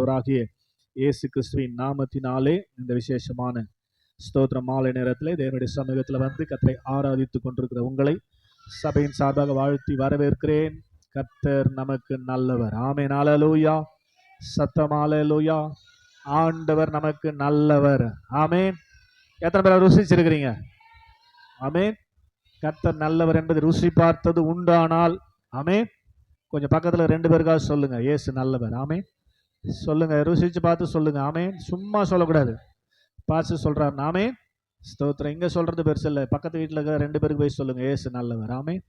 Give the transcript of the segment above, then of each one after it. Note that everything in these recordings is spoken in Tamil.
ஆண்டவராகிய இயேசு கிறிஸ்துவின் நாமத்தினாலே இந்த விசேஷமான ஸ்தோத்திர மாலை நேரத்தில் தேவனுடைய சமூகத்தில் வந்து கர்த்தரை ஆராதித்துக் கொண்டிருக்கிற உங்களை சபையின் சார்பாக வாழ்த்தி வரவேற்கிறேன். கர்த்தர் நமக்கு நல்லவர். ஆமென். ஹல்லேலூயா. சத்தம் ஹல்லேலூயா. ஆண்டவர் நமக்கு நல்லவர். ஆமென். எத்தனை பேர் ருசிச்சிருக்கிறீங்க? ஆமென். கர்த்தர் நல்லவர் என்பதை ருசி பார்த்தது உண்டானால் ஆமென். கொஞ்சம் பக்கத்துல 2 பேருக்காக சொல்லுங்க, இயேசு நல்லவர். ஆமென். சொல்லுங்க, ருசிச்சு பார்த்து சொல்லுங்க. ஆமென். சும்மா சொல்லக்கூடாது. பார்த்து சொல்றாரு. ஆமென். ஸ்தோத்திரம். இங்க சொல்றது பெருசு இல்லை, பக்கத்து வீட்டில் இருக்க 2 பேருக்கு போய் சொல்லுங்க, இயேசு நல்லவர். ஆமென்.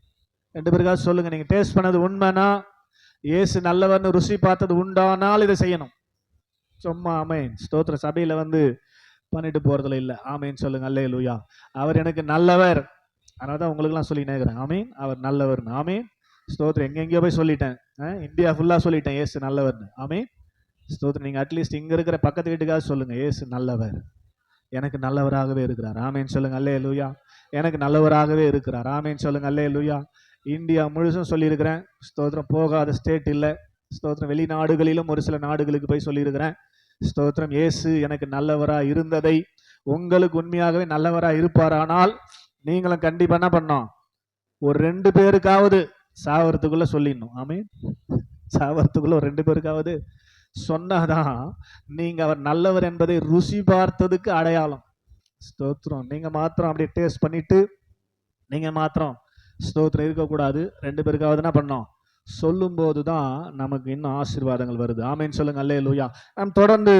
2 பேருக்காக சொல்லுங்க. நீங்க டேஸ்ட் பண்ணது உண்மைனா, இயேசு நல்லவர்னு ருசி பார்த்தது உண்டானால் இதை செய்யணும். சும்மா ஆமென் ஸ்தோத்திரம் சபையில வந்து பண்ணிட்டு போறதுல இல்லை. ஆமென் சொல்லுங்க. அல்லேலூயா. அவர் எனக்கு நல்லவர். அதனால தான் உங்களுக்குலாம் சொல்லி நேர்கிறேன். ஆமென். அவர் நல்லவர்னு. ஆமென். ஸ்தோத்திரம். எங்கெங்கேயோ போய் சொல்லிட்டேன், இந்தியா ஃபுல்லா சொல்லிட்டேன் இயேசு நல்லவர்னு. ஆமென். ஸ்தோத்திரம். நீங்க அட்லீஸ்ட் இங்க இருக்கிற பக்கத்து வீட்டுக்காக சொல்லுங்க, இயேசு நல்லவர், எனக்கு நல்லவராகவே இருக்கிறார். ஆமென் சொல்லுங்க. அல்லேலூயா. எனக்கு நல்லவராகவே இருக்கிறார். ஆமென் சொல்லுங்க. அல்லேலூயா. இந்தியா முழுசும் சொல்லியிருக்கிறேன். ஸ்தோத்திரம். போகாத ஸ்டேட் இல்லை. ஸ்தோத்திரம். வெளிநாடுகளிலும் ஒரு சில நாடுகளுக்கு போய் சொல்லியிருக்கிறேன். ஸ்தோத்திரம். இயேசு எனக்கு நல்லவரா இருந்ததை உங்களுக்கு உண்மையாகவே நல்லவரா இருப்பாரானால் நீங்களும் கண்டிப்பா என்ன பண்ணோம், ஒரு 2 பேருக்காவது சாவறதுக்குள்ள சொல்லிடணும். ஆமென். சாவறதுக்குள்ள ஒரு 2 பேருக்காவது சொன்னாதான் நீங்க அவர் நல்லவர் என்பதை ருசி பார்த்ததுக்கு அடையாளம். ஸ்தோத்திரம். நீங்க மாத்திரம் அப்படியே டேஸ்ட் பண்ணிட்டு நீங்க மாத்திரம் ஸ்தோத்திரம் இருக்கக்கூடாது. 2 பேருக்காவது என்ன பண்ணோம், சொல்லும் போதுதான் நமக்கு இன்னும் ஆசீர்வாதங்கள் வருது. ஆமென் சொல்லுங்க. அல்லேலூயா. நாம் தொடர்ந்து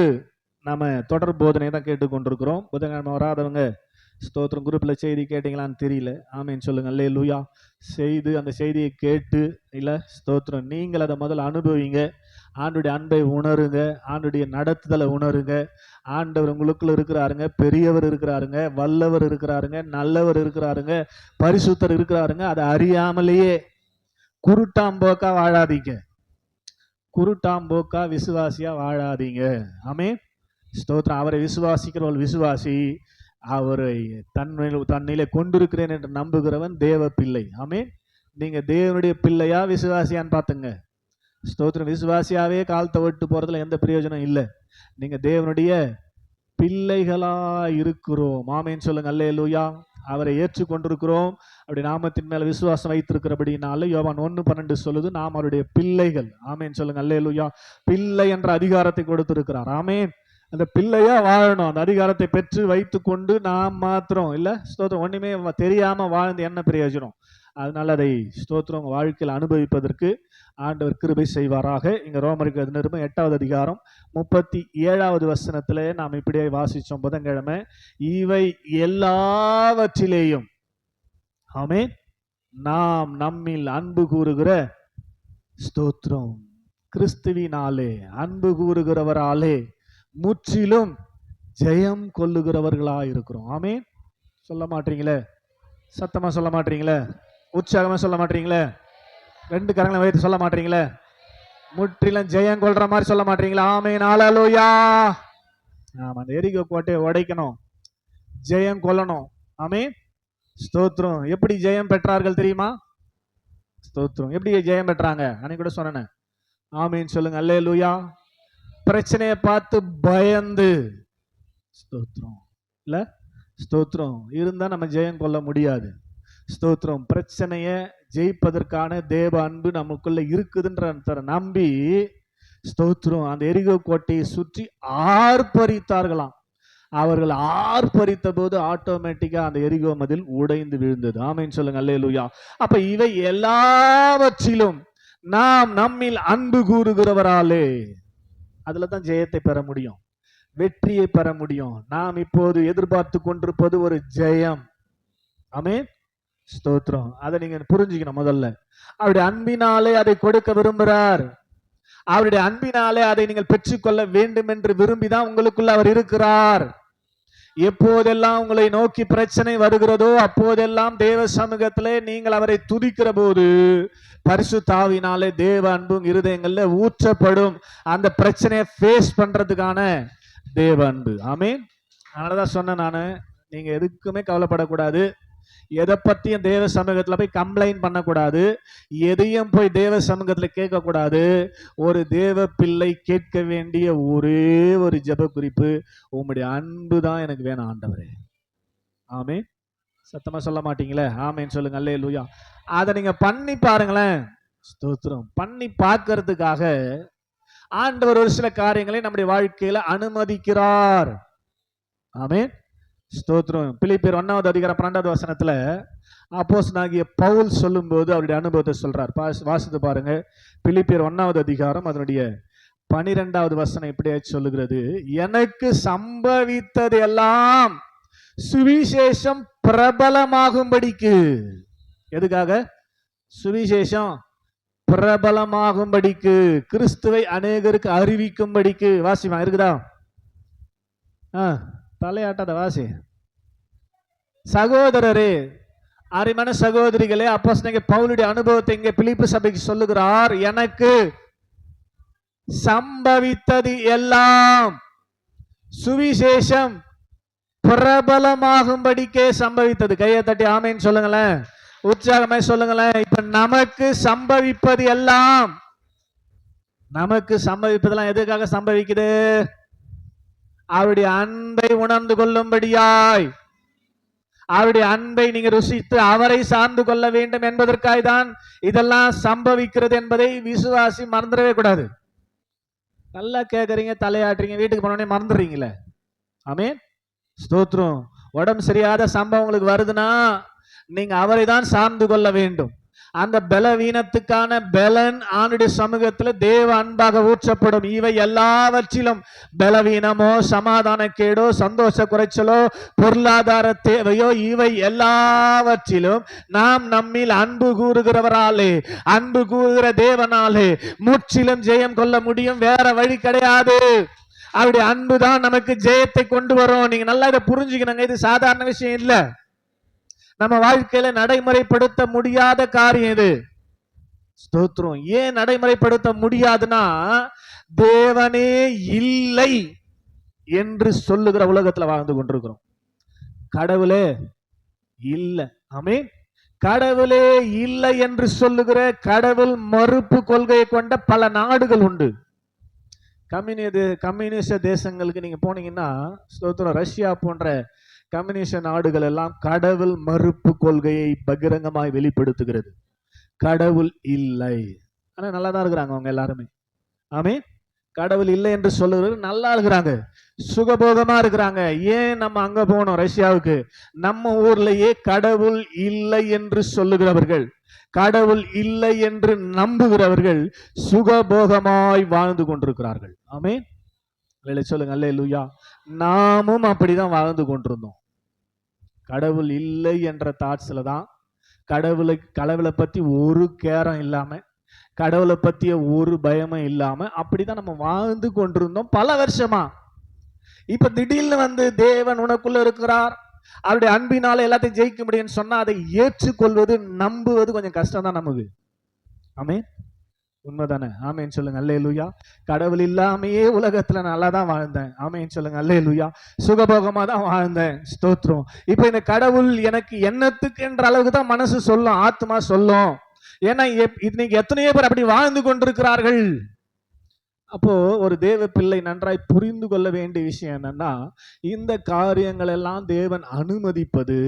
தொடர் போதனை தான் கேட்டுக்கொண்டிருக்கிறோம். புதன்கிழமை வராதவங்க ஸ்தோத்திரம் குரூப்ல செய்தி கேட்டீங்களான்னு தெரியல. ஆமென் சொல்லுங்க. அல்லேலூயா. அந்த செய்தியை கேட்டு இல்ல ஸ்தோத்திரம் நீங்கள் அதை முதல்ல அனுபவிங்க. ஆண்டுடைய அன்பை உணருங்க, ஆண்டுடைய நடத்துதலை உணருங்க. ஆண்டவர் உங்களுக்குள்ள இருக்கிறாருங்க, பெரியவர் இருக்கிறாருங்க, வல்லவர் இருக்கிறாருங்க, நல்லவர் இருக்கிறாருங்க, பரிசுத்தர் இருக்கிறாருங்க. அதை அறியாமலேயே குருட்டாம்போக்கா வாழாதீங்க. குருட்டாம்போக்கா விசுவாசியா வாழாதீங்க. ஆமென். ஸ்தோத்திரம். அவரை விசுவாசிக்கிறவள் விசுவாசி, அவரை தன்னிலே கொண்டிருக்கிறேன் என்று நம்புகிறவன் தேவ பிள்ளை. ஆமென். நீங்க தேவனுடைய பிள்ளையா விசுவாசியான்னு பாத்துங்க. ஸ்தோத்திரம். விசுவாசியாவே காலத்தை விட்டு போறதுல எந்த பிரயோஜனம் இல்லை. நீங்க தேவனுடைய பிள்ளைகளா இருக்கிறோம். ஆமென் சொல்லுங்க. அல்லேலூயா. அவரை ஏற்றுக்கொண்டிருக்கிறோம். அப்படி நாமத்தின் மேல விசுவாசம் வைத்திருக்கிறபடினால யோவான் 1:12 சொல்லுது, நாம் அவருடைய பிள்ளைகள். ஆமென் சொல்லுங்க. அல்லேலூயா. பிள்ளை என்ற அதிகாரத்தை கொடுத்திருக்கிறார். ஆமென். அந்த பிள்ளையா வாழணும். அந்த அதிகாரத்தை பெற்று வைத்து கொண்டு நாம் மாத்திரம் இல்ல ஸ்தோத்திரம் ஒண்ணுமே தெரியாம வாழ்ந்து என்ன பிரயோஜனம்? அதனால அதை ஸ்தோத்திரம் வாழ்க்கையில் அனுபவிப்பதற்கு ஆண்டவர் கிருபை செய்வாராக. இங்க ரோமருக்கு 8வது அதிகாரம் 37வது வசனத்துல நாம் இப்படியே வாசிச்சோம் புதன்கிழமை. இவை எல்லாவற்றிலேயும் ஆமென் நாம் நம்மில் அன்பு கூறுகிற ஸ்தோத்திரம் கிறிஸ்துவினாலே அன்பு கூறுகிறவராலே முற்றிலும் ஜெயம் கொள்ளுகிறவர்களா இருக்கிறோம். ஆமென். சொல்ல மாட்டீங்களே, சத்தமா சொல்ல மாட்டீங்களே, உற்சாகமா சொல்ல மாட்டீங்களே, 2 கரங்களை வைத்து சொல்ல மாட்டீங்களே, முற்றிலும் ஜெயம் கொள்ற மாதிரி சொல்ல மாட்டீங்களா? ஆமென். ஹல்லேலூயா. ஆமா, அந்த எரிகோ கோட்டையை உடைக்கணும், ஜெயம் கொள்ளணும். ஆமென். ஸ்தோத்திரம். எப்படி ஜெயம் பெற்றார்கள் தெரியுமா? ஸ்தோத்திரம். எப்படி ஜெயம் பெற்றாங்க அன்னைக்கு கூட சொன்னேன். ஆமென் சொல்லுங்க. அல்லேலூயா. பிரச்சனையை பார்த்து பயந்து ஸ்தோத்திரம் இல்ல ஸ்தோத்திரம் இருந்தா நம்ம ஜெயம் கொள்ள முடியாது. ஸ்தோத்திரம். பிரச்சனைய ஜெயிப்பதற்கான தேவ அன்பு நமக்குள்ள இருக்குதுன்ற நம்பி ஸ்தோத்திரம் அந்த எரிகோ கோட்டையை சுற்றி ஆர்ப்பரித்தார்களாம். அவர்கள் ஆர்ப்பரித்த போது ஆட்டோமேட்டிக்கா அந்த எரிகோ மதில் உடைந்து விழுந்தது. ஆமென் சொல்லுங்க. அல்லேலூயா. அப்ப இவை எல்லாவற்றிலும் நாம் நம்மில் அன்பு கூறுகிறவராலே அதுலதான் ஜெயத்தை பெற முடியும், வெற்றியை பெற முடியும். நாம் இப்போது எதிர்பார்த்து கொண்டிருப்பது ஒரு ஜெயம். ஆமென். ஸ்தோத்திரம். அதை நீங்க புரிஞ்சுக்கணும். முதல்ல அவருடைய அன்பினாலே அதை கொடுக்க விரும்புகிறார். அவருடைய அன்பினாலே அதை நீங்கள் பெற்றுக்கொள்ள வேண்டும் என்று விரும்பிதான் உங்களுக்குள்ள அவர் இருக்கிறார். எப்போதெல்லாம் உங்களை நோக்கி பிரச்சனை வருகிறதோ அப்போதெல்லாம் தேவ சமூகத்திலே நீங்கள் அவரை துதிக்கிற போது பரிசுத்த ஆவியினாலே தேவ அன்பும் இருதயங்கள்ல ஊற்றப்படும். அந்த பிரச்சனையை ஃபேஸ் பண்றதுக்கான தேவ அன்பு. ஆமென். அதனாலதான் சொன்னேன் நானு, நீங்க எதுக்குமே கவலைப்படக்கூடாது. எதை பத்தியும் தேவ சமூகத்துல போய் கம்ப்ளைண்ட் பண்ணக்கூடாது, எதையும் போய் தேவ சமூகத்துல கேட்கக்கூடாது. ஒரு தேவ பிள்ளை கேட்க வேண்டிய ஒரே ஒரு ஜெப குறிப்பு, உம்முடைய அன்பு தான் எனக்கு வேணும் ஆண்டவரே. ஆமென். சத்தமா சொல்ல மாட்டீங்களே? ஆமென் சொல்லுங்க. அல்லேலூயா. அதை நீங்க பண்ணி பாருங்களேன். ஸ்தோத்திரம். பண்ணி பார்க்கறதுக்காக ஆண்டவர் ஒரு சில காரியங்களை நம்முடைய வாழ்க்கையில அனுமதிக்கிறார். ஆமென். ஸ்தோத்திரம். பிலிப்பியர் 1வது அதிகாரம் 12வது வசனத்துல அப்போஸ்தலனாகிய பவுல் சொல்லும்போது அவருடைய அனுபவத்தை சொல்றார். வாசித்து பாருங்க. பிலிப்பியர் 1வது அதிகாரம் அதனுடைய 12வது வசனம் இப்படியே சொல்லுகிறது, எனக்கு சம்பவித்தது எல்லாம் சுவிசேஷம் பிரபலமாகும்படிக்கு. எதுக்காக? சுவிசேஷம் பிரபலமாகும்படிக்கு, கிறிஸ்துவை அநேகருக்கு அறிவிக்கும்படிக்கு. வாசிமா இருக்குதா? தலையாட்டாத வாசி. சகோதரரே, அருமையான சகோதரிகளே, அப்போஸ்தலனாகிய பவுலுடைய அனுபவத்தை இங்கே பிலிப்பி சபைக்கு சொல்லுகிறார். எனக்கு சம்பவித்தது எல்லாம் சுவிசேஷம் பிரபலமாகும்படிக்கே சம்பவித்தது. கையை தட்டி ஆமென் சொல்லுங்களேன். உற்சாகமே சொல்லுங்களேன். இப்ப நமக்கு சம்பவிப்பது எல்லாம், நமக்கு சம்பவிப்பதெல்லாம் எதுக்காக சம்பவிக்குது? அவருடைய அன்பை உணர்ந்து கொள்ளும்படியாய், அவருடைய அன்பை நீங்க ருசித்து அவரை சார்ந்து கொள்ள வேண்டும் என்பதற்காக தான் இதெல்லாம் சம்பவிக்கிறது என்பதை விசுவாசி மறந்துடவே கூடாது. நல்லா கேட்கறீங்க, தலையாட்டுறீங்க, வீட்டுக்கு போனோடனே மறந்துடுறீங்களே. ஆமென். ஸ்தோத்திரம். உடம்பு சரியாத சம்பவம் உங்களுக்கு வருதுன்னா நீங்க அவரை தான் சார்ந்து கொள்ள வேண்டும். அந்த பலவீனத்துக்கான பலன் ஆண்டுடைய சமூகத்தில் தேவ அன்பாக ஊற்றப்படும். இவை எல்லாவற்றிலும் பலவீனமோ, சமாதான கேடோ, சந்தோஷ குறைச்சலோ, பொருளாதார தேவையோ, இவை எல்லாவற்றிலும் நாம் நம்மில் அன்பு கூறுகிறவராலே, அன்பு கூறுகிற தேவனாலே முற்றிலும் ஜெயம் கொள்ள முடியும். வேற வழி கிடையாது. அவருடைய அன்பு தான் நமக்கு ஜெயத்தை கொண்டு வரும். நீங்க நல்லா இதை புரிஞ்சுக்கணுங்க. இது சாதாரண விஷயம் இல்ல. நம்ம வாழ்க்கையில நடைமுறைப்படுத்த முடியாத காரியம் இது. ஸ்தோத்திரம். ஏன் நடைமுறைப்படுத்த முடியாதுன்னா, தேவனே இல்லை என்று சொல்லுகிற உலகத்துல வாழ்ந்து கொண்டிருக்கிறோம். கடவுளே இல்லை. ஆமென். கடவுளே இல்லை என்று சொல்லுகிற கடவுள் மறுப்பு கொள்கையை கொண்ட பல நாடுகள் உண்டு. கம்யூனிஸ்ட தேசங்களுக்கு நீங்க போனீங்கன்னா, ஸ்தோத்திரம், ரஷ்யா போன்ற கம்யூனிஸ்ட நாடுகள் எல்லாம் கடவுள் மறுப்பு கொள்கையை பகிரங்கமாய் வெளிப்படுத்துகிறது. கடவுள் இல்லை. ஆனா நல்லா தான் இருக்கிறாங்க அவங்க எல்லாருமே. ஆமென். கடவுள் இல்லை என்று சொல்லுறது நல்லா இருக்கிறாங்க, சுகபோகமா இருக்கிறாங்க. ஏன் நம்ம அங்க போனோம் ரஷ்யாவுக்கு? நம்ம ஊர்லயே கடவுள் இல்லை என்று சொல்லுகிறவர்கள், கடவுள் இல்லை என்று நம்புகிறவர்கள் சுகபோகமாய் வாழ்ந்து கொண்டிருக்கிறார்கள். ஆமென் சொல்லுங்க. அல்லேலூயா. நாமும் அப்படிதான் வாழ்ந்து கொண்டிருந்தோம். கடவுள் இல்லை என்ற தாட்ஸ்ல தான், கடவுளை பத்தி ஒரு கேரம் இல்லாம, கடவுளை பத்திய ஒரு பயமும் இல்லாம அப்படிதான் நம்ம வாழ்ந்து கொண்டிருந்தோம் பல வருஷமா. இப்ப திடீர்னு வந்து தேவன் உனக்குள்ள இருக்கிறார், அவருடைய அன்பினால எல்லாத்தையும் ஜெயிக்க முடியும்னு சொன்னா அதை ஏற்றுக்கொள்வது, நம்புவது கொஞ்சம் கஷ்டம் தான் நமக்கு. ஆமென். உண்மைதானே? ஆமென் சொல்லுங்க. அல்லேலூயா. கடவுள் இல்லாமையே உலகத்துல நல்லா தான் வாழ்ந்தேன். ஆமென் சொல்லுங்க. அல்லேலூயா. சுகபோகமா தான் வாழ்ந்தேன். ஸ்தோத்திரம். இப்ப இந்த கடவுள் எனக்கு என்னத்துக்கு என்ற அளவுக்கு தான் மனசு சொல்லும், ஆத்மா சொல்லும். ஏன்னா இன்னைக்கு எத்தனையோ பேர் அப்படி வாழ்ந்து கொண்டிருக்கிறார்கள். அப்போ ஒரு தேவ பிள்ளை நன்றாய் புரிந்து கொள்ள வேண்டிய விஷயம் என்னன்னா, இந்த காரியங்கள் எல்லாம் தேவன் அனுமதிப்பது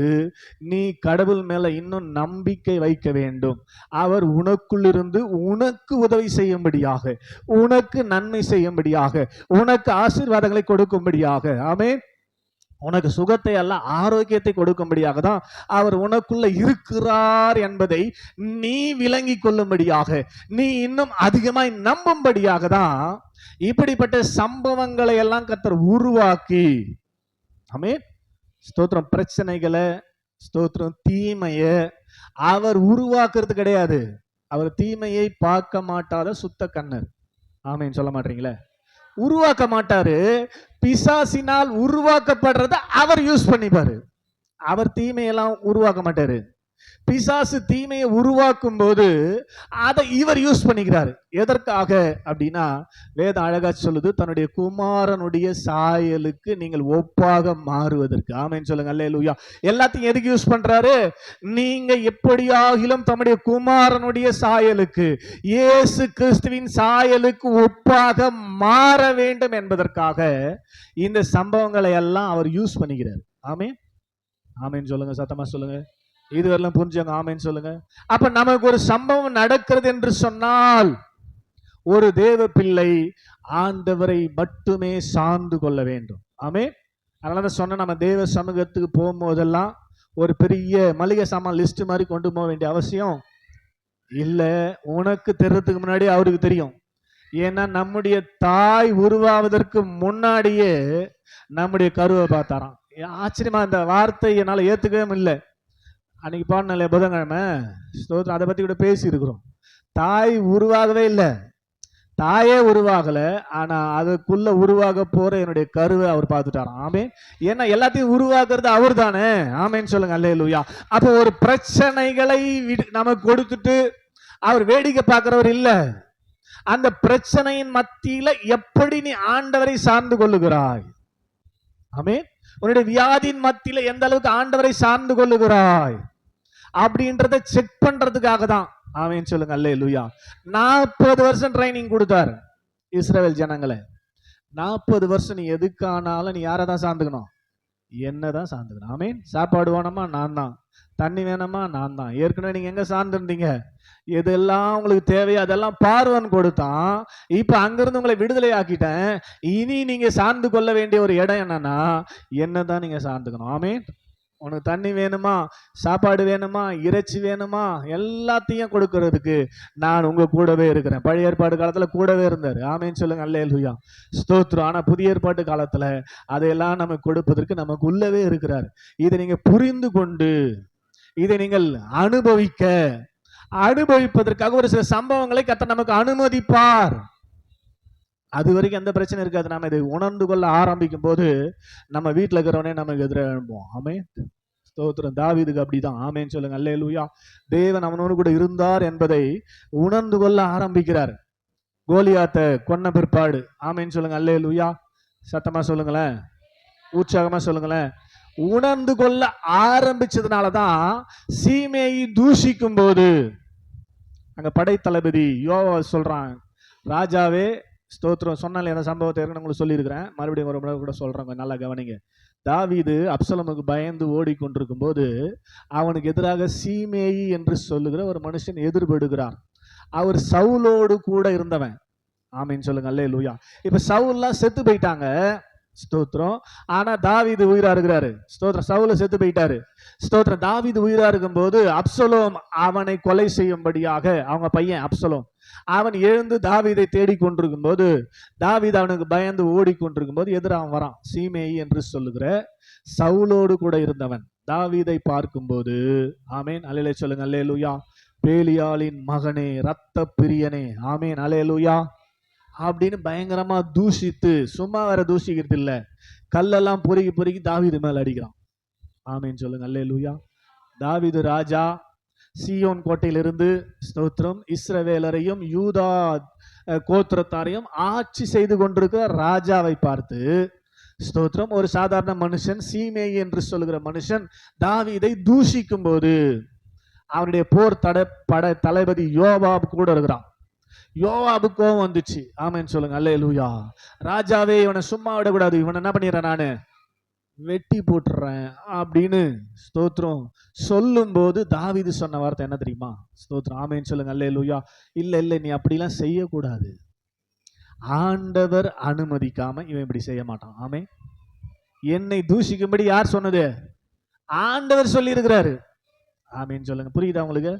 நீ கடவுள் மேல இன்னும் நம்பிக்கை வைக்க வேண்டும். அவர் உனக்குள்ளிருந்து உனக்கு உதவி செய்யும்படியாக, உனக்கு நன்மை செய்யும்படியாக, உனக்கு ஆசீர்வாதங்களை கொடுக்கும்படியாக, ஆமென், உனக்கு சுகத்தை அல்ல ஆரோக்கியத்தை கொடுக்கும்படியாக தான் அவர் உனக்குள்ள இருக்கிறார் என்பதை நீ விளங்கி கொள்ளும்படியாக, நீ இன்னும் அதிகமாய் நம்பும்படியாக தான் இப்படிப்பட்ட சம்பவங்களை எல்லாம் கர்த்தர் உருவாக்கி, ஆமென், ஸ்தோத்திரம், பிரச்சனைகளை, ஸ்தோத்திரம், தீமைய அவர் உருவாக்குறது கிடையாது. அவர் தீமையை பார்க்க மாட்டாத சுத்த கண்ணர். ஆமென் சொல்ல மாட்டீங்களே? உருவாக்க மாட்டாரு. பிசாசினால் உருவாக்கப்படுறத அவர் யூஸ் பண்ணிப்பாரு. அவர் தீமையெல்லாம் உருவாக்க மாட்டாரு. பிசாசு தீமையை உருவாக்கும் போது அதை இவர் யூஸ் பண்ணிக்கிறாரு. எதற்காக அப்படின்னா, வேதம் அழகா சொல்லுது, தன்னுடைய குமாரனுடைய சாயலுக்கு நீங்கள் ஒப்பாக மாறுவதற்கு. ஆமென் சொல்லுங்க, அல்லேலூயா. எல்லாத்தையும் எதுக்கு யூஸ் பண்றாரு? நீங்க எப்படியாகிலும் தம்முடைய குமாரனுடைய சாயலுக்கு, இயேசு கிறிஸ்துவின் சாயலுக்கு ஒப்பாக மாற வேண்டும் என்பதற்காக இந்த சம்பவங்களை எல்லாம் அவர் யூஸ் பண்ணிக்கிறார். ஆமென் ஆமென் சொல்லுங்க, சத்தமா சொல்லுங்க. இதுவரையிலும் புரிஞ்சவங்க ஆமென் சொல்லுங்க. அப்ப நமக்கு ஒரு சம்பவம் நடக்கிறது என்று சொன்னால், ஒரு தேவ பிள்ளை ஆண்டவரை மட்டுமே சார்ந்து கொள்ள வேண்டும். ஆமென். அதனால சொன்ன, நம்ம தேவ சமூகத்துக்கு போகும்போதெல்லாம் ஒரு பெரிய மளிகை சாமான் லிஸ்ட் மாதிரி கொண்டு போக வேண்டிய அவசியம் இல்ல. உனக்கு தெரியறதுக்கு முன்னாடி அவருக்கு தெரியும். ஏன்னா நம்முடைய தாய் உருவாவதற்கு முன்னாடியே நம்முடைய கருவை பார்த்தாராம். ஆச்சரியமா, இந்த வார்த்தை என்னால ஏத்துக்கவே இல்லை. அன்னைக்கு பாடின புதன்கிழமை ஸ்தோத்திரம், அதை பத்தி கூட பேசி இருக்கிறோம். தாய் உருவாகவே இல்லை, தாயே உருவாகல, ஆனா அதுக்குள்ள உருவாக போற என்னுடைய கருவை அவர் பார்த்துட்டாராம். ஆமென். ஏன்னா எல்லாத்தையும் உருவாக்குறது அவர் தானே. ஆமென் சொல்லுங்க, அல்லேலூயா. அப்போ ஒரு பிரச்சனைகளை நமக்கு கொடுத்துட்டு அவர் வேடிக்கை பார்க்கிறவர் இல்ல. அந்த பிரச்சனையின் மத்தியில எப்படி நீ ஆண்டவரை சார்ந்து கொள்ளுகிறாய்? ஆமென். உன்னுடைய வியாதியின் மத்தியில எந்த அளவுக்கு ஆண்டவரை சார்ந்து கொள்ளுகிறாய் அப்படின்றத செக் பண்றதுக்காக தான். ஆமென் சொல்லுங்க, அல்லேலூயா. 40 வருஷம் ட்ரைனிங் கொடுத்தாரு இஸ்ரவேல் ஜனங்களை. 40 வருஷம் நீ எதுக்கானாலும் நீ யாரை தான் சார்ந்துக்கணும்? என்னதான் சார்ந்துக்கணும். ஆமென். சாப்பாடு வேணுமா? நான் தான். தண்ணி வேணுமா? நான் தான். ஏற்கனவே நீங்க எங்க சார்ந்திருந்தீங்க? எதெல்லாம் உங்களுக்கு தேவையோ அதெல்லாம் பார்வன் கொடுத்தான். இப்ப அங்கிருந்து உங்களை விடுதலை ஆக்கிட்டேன். இனி நீங்க சார்ந்து கொள்ள வேண்டிய ஒரு இடம் என்னன்னா, என்னதான் நீங்க சார்ந்துக்கணும். ஆமென். உனக்கு தண்ணி வேணுமா? சாப்பாடு வேணுமா? இறைச்சி வேணுமா? எல்லாத்தையும் கொடுக்கறதுக்கு நான் உங்க கூடவே இருக்கிறேன். பழைய ஏற்பாடு காலத்துல கூடவே இருந்தாரு. ஆமென் சொல்லுங்க, அல்லேலூயா, ஸ்தோத்திரம். ஆனா புதிய ஏற்பாட்டு காலத்துல அதையெல்லாம் நமக்கு கொடுப்பதற்கு நமக்கு உள்ளவே இருக்கிறார். இதை நீங்க புரிந்து கொண்டு, இதை நீங்கள் அனுபவிப்பதற்காக ஒரு சில சம்பவங்களை கர்த்தர் நமக்கு அனுமதிப்பார். அது வரைக்கும் எந்த பிரச்சனை இருக்காது. நாம இதை உணர்ந்து கொள்ள ஆரம்பிக்கும் போது நம்ம வீட்டில் இருக்கிறவனே நமக்கு எதிராக எழும்புவோம். ஆமென். ஸ்தோத்திரம். தாவீதுக்கு அப்படிதான். ஆமென் சொல்லுங்க, அல்லேலூயா. தேவன் அவனோடு கூட இருந்தார் என்பதை உணர்ந்து கொள்ள ஆரம்பிக்கிறார். கோலியாத்தை கொன்ன பிற்பாடு. ஆமென் சொல்லுங்க, அல்லேலூயா. சத்தமா சொல்லுங்களேன், உற்சாகமா சொல்லுங்களேன். உணர்ந்து கொள்ள ஆரம்பிச்சதுனாலதான் சீமேயி தூஷிக்கும் போது அங்க படைத்தளபதி யோவா சொல்றான், ராஜாவே, ஸ்தோத்திரம். சொன்னால அந்த சம்பவத்தை உங்களுக்கு சொல்லியிருக்கிறேன், மறுபடியும் ஒரு முறை கூட சொல்றாங்க, நல்லா கவனிங்க. தாவீது அப்சலோமுக்கு பயந்து ஓடிக்கொண்டிருக்கும் போது அவனுக்கு எதிராக சீமேயி என்று சொல்லுகிற ஒரு மனுஷன் எதிர்படுகிறார். அவர் சவுலோடு கூட இருந்தவன். ஆமீன் சொல்லுங்க, அல்லேலூயா. இப்ப சவுல்லாம் செத்து போயிட்டாங்க, ஸ்தோத்திரம். ஆனா தாவீது உயிரா இருக்கிறாரு, ஸ்தோத்திரம். சவுல செத்து போயிட்டாரு, ஸ்தோத்திரம். தாவீது உயிரா இருக்கும் போது அப்சலோம் அவனை கொலை செய்யும்படியாக, அவங்க பையன் அப்சலோம், அவன் எழுந்து தாவீதை தேடிக்கொண்டிருக்கும் போது, தாவீது அவனுக்கு பயந்து ஓடிக்கொண்டிருக்கும் போது எதிராக வரான். சீமேயி என்று சொல்லுகிற சவுலோடு கூட இருந்தவன் தாவீதை பார்க்கும் போது, ஆமேன், அல்லேலூயா சொல்லுங்க, அல்லேலூயா, பேலியாளின் மகனே, இரத்த பிரியனே, ஆமேன், அல்லேலூயா அப்படின்னு பயங்கரமா தூஷித்து, சும்மா வேற தூஷிக்கிறது இல்ல, கல்லெல்லாம் பொறுக்கி பொறுக்கி தாவீது மேல அடிக்கிறான். ஆமீன் சொல்லுங்க, அல்லேலூயா. தாவீது ராஜா சீயோன் கோட்டையிலிருந்து, ஸ்தோத்திரம், இஸ்ரவேலரையும் யூதா கோத்திரத்தாரையும் ஆட்சி செய்து கொண்டிருக்கிற ராஜாவை பார்த்து, ஸ்தோத்திரம், ஒரு சாதாரண மனுஷன் சீமேயி என்று சொல்லுகிற மனுஷன் தாவீதை தூஷிக்கும் போது அவனுடைய போர் பட தளபதி யோவாப் கூட இருக்கிறான். யோவாபு கோவம் வந்துச்சு. ஆமென் சொல்லுங்க, அல்லேலூயா. ராஜாவே, இவனை சும்மா விடக்கூடாது, இவனை என்ன பண்ணிடுறேன், நானு வெட்டி போட்டுறேன் அப்படின்னு, ஸ்தோத்திரம், சொல்லும் போது தாவீது சொன்ன வார்த்தை என்ன தெரியுமா? ஸ்தோத்திரம், ஆமென் சொல்லுங்க, அல்லேலூயா. இல்ல இல்ல, நீ அப்படிலாம் செய்யக்கூடாது, ஆண்டவர் அனுமதிக்காம இவன் இப்படி செய்ய மாட்டான். ஆமென். என்னை தூஷிக்கும்படி யார் சொன்னது? ஆண்டவர் சொல்லி இருக்கிறாரு. ஆமென் சொல்லுங்க. புரியுதா உங்களுக்கு?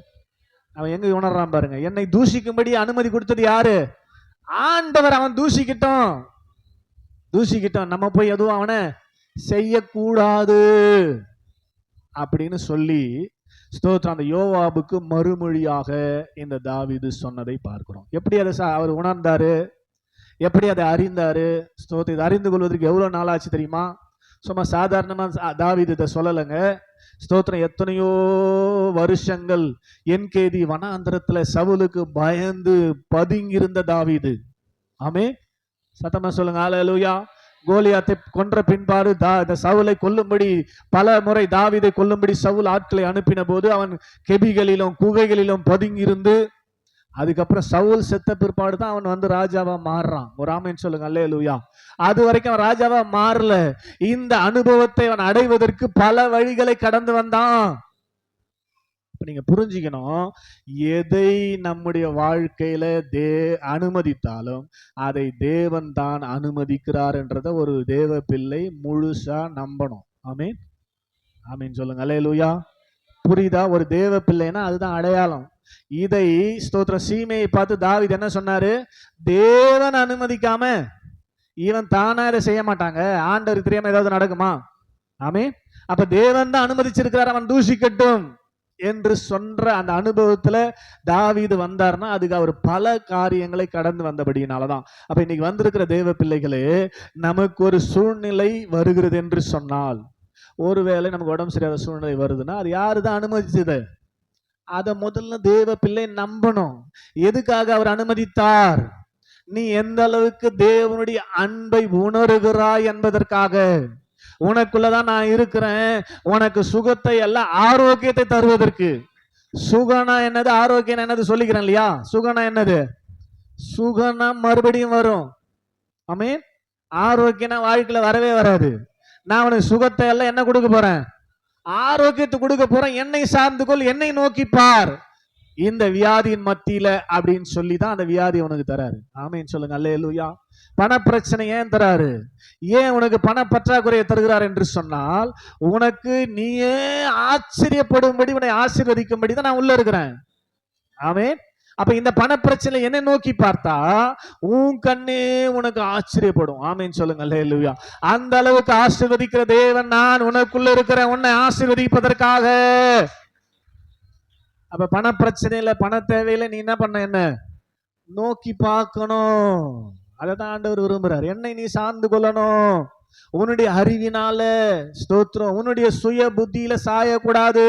அவன் எங்க உணர்றான் பாருங்க. என்னை தூஷிக்கும்படி அனுமதி கொடுத்தது யாரு? ஆண்டவர். அவன் தூஷிக்கிட்டோம், நம்ம போய் எதுவும் அவனை செய்யக்கூடாது அப்படின்னு சொல்லி, ஸ்தோத்திரம், அந்த யோவாபுக்கு மறுமொழியாக இந்த தாவீது சொன்னதை பார்க்கிறோம். எப்படி அதை அவர் உணர்ந்தாரு, எப்படி அதை அறிந்தாரு? ஸ்தோத்திரம். இதை அறிந்து கொள்வதற்கு எவ்வளவு நாள் ஆச்சு தெரியுமா? சும்மா சாதாரணமா தாவீது இதை சொல்லலைங்க. ஸ்தோத்திரம். எத்தனையோ வருஷங்கள் என்கேதி வனாந்திரத்துல சவுலுக்கு பயந்து பதுங்கியிருந்த தாவீது. ஆமே, சத்தமா சொல்லுங்க ஹல்லேலூயா. கோலியாத்தை கொன்ற பின்பாடு சவுலை கொல்லும்படி பல முறை தாவீதை கொல்லும்படி சவுல் ஆட்களை அனுப்பின போது அவன் கெபிகளிலும் குகைகளிலும் பதுங்கியிருந்து, அதுக்கப்புறம் சவுல் செத்த பிற்பாடு தான் அவன் வந்து ராஜாவா மாறுறான். ஒரு ஆமென் சொல்லுங்க ஹல்லேலூயா. அது வரைக்கும் அவன் ராஜாவா மாறல. இந்த அனுபவத்தை அவன் அடைவதற்கு பல வழிகளை கடந்து வந்தான். நீங்க புரிஞ்சுக்கணும், எதை நம்முடைய வாழ்க்கையில அனுமதித்தாலும் அதை தேவன் தான் அனுமதிக்கிறார் என்றதை ஒரு தேவ பிள்ளை முழுசா நம்பணும். ஆமீன், ஆமீன் சொல்லுங்க ஹல்லேலூயா. புரியுதா? ஒரு தேவ பிள்ளைன்னா அதுதான் அடையாளம். இதை ஸ்தோத்திரம் சீமையை பார்த்து தாவீது என்ன சொன்னாரு? தேவன் அனுமதிக்காம இவன் தானா இதை செய்ய மாட்டாங்க, ஆண்டவருக்கு தெரியாம ஏதாவது நடக்குமா? ஆமீன். அப்ப தேவன் தான் அனுமதிச்சிருக்கிறார், அவன் தூஷிக்கட்டும் என்று சொன்ற அந்த அனுபவத்துல தாவீது வந்தார்னா அதுக்கு அவர் பல காரியங்களை கடந்து வந்தபடியினாலதான். அப்ப இன்னைக்கு வந்திருக்கிற தேவ பிள்ளைகளே, நமக்கு ஒரு சூழ்நிலை வருகிறது என்று சொன்னால், ஒருவேளை நமக்கு உடம்பு சரியாத சூழ்நிலை வருதுன்னா அது யாருதான் அனுமதிச்சது? அதை முதல்ல தேவ பிள்ளை நம்பணும். எதுக்காக அவர் அனுமதித்தார்? நீ எந்த அளவுக்கு தேவனுடைய அன்பை உணர்கிறாய் என்பதற்காக. உனக்குள்ளதான் நான் இருக்கிறேன், உனக்கு சுகத்தை எல்லாம் ஆரோக்கியத்தை தருவதற்கு. சுகனா என்னது, ஆரோக்கியம் என்னது சொல்லிக்கிறேன் இல்லையா? சுகனா என்னது? சுகனா மறுபடியும் வரும். ஆமென். ஆரோக்கியம் வாழ்க்கையில வரவே வராது. நான் உனக்கு சுகத்தை எல்லாம் என்ன கொடுக்க போறேன்? ஆரோக்கியத்தை கொடுக்க போறேன். என்னை சார்ந்து கொள், என்னை நோக்கி பார் இந்த வியாதியின் மத்தியில அப்படின்னு சொல்லிதான் அந்த வியாதி உனக்கு தராரு. ஆமென் சொல்லுங்க அல்லேலூயா. பண பிரச்சனை ஏன் தராரு? ஏன் உனக்கு பண பற்றாக்குறையை தருகிறார் என்று சொன்னால், உனக்கு நீயே ஆச்சரியப்படும்படி, உன்னை ஆசீர்வதிக்கும்படி தான் நான் உள்ள இருக்கிறேன். ஆமென். அப்ப இந்த பண பிரச்சனை என்னை நோக்கி பார்த்தா உன் கண்ணே உனக்கு ஆச்சரியப்படும். ஆமென் சொல்லுங்க அல்லேலூயா. அந்த அளவுக்கு ஆசீர்வதிக்கிற தேவன் நான் உனக்குள்ள இருக்கிற உன்னை ஆசீர்வதிப்பதற்காக. அப்ப பண பிரச்சனையில, பண தேவையில நீ என்ன பண்ண? என்ன நோக்கி பார்க்கணும். அதான் ஆண்டவர் விரும்புறார். என்னை நீ சார்ந்து கொள்ளணும். உன்னுடைய அறிவினால, ஸ்தோத்திரம், உன்னுடைய சுய புத்தியில சாயக்கூடாது.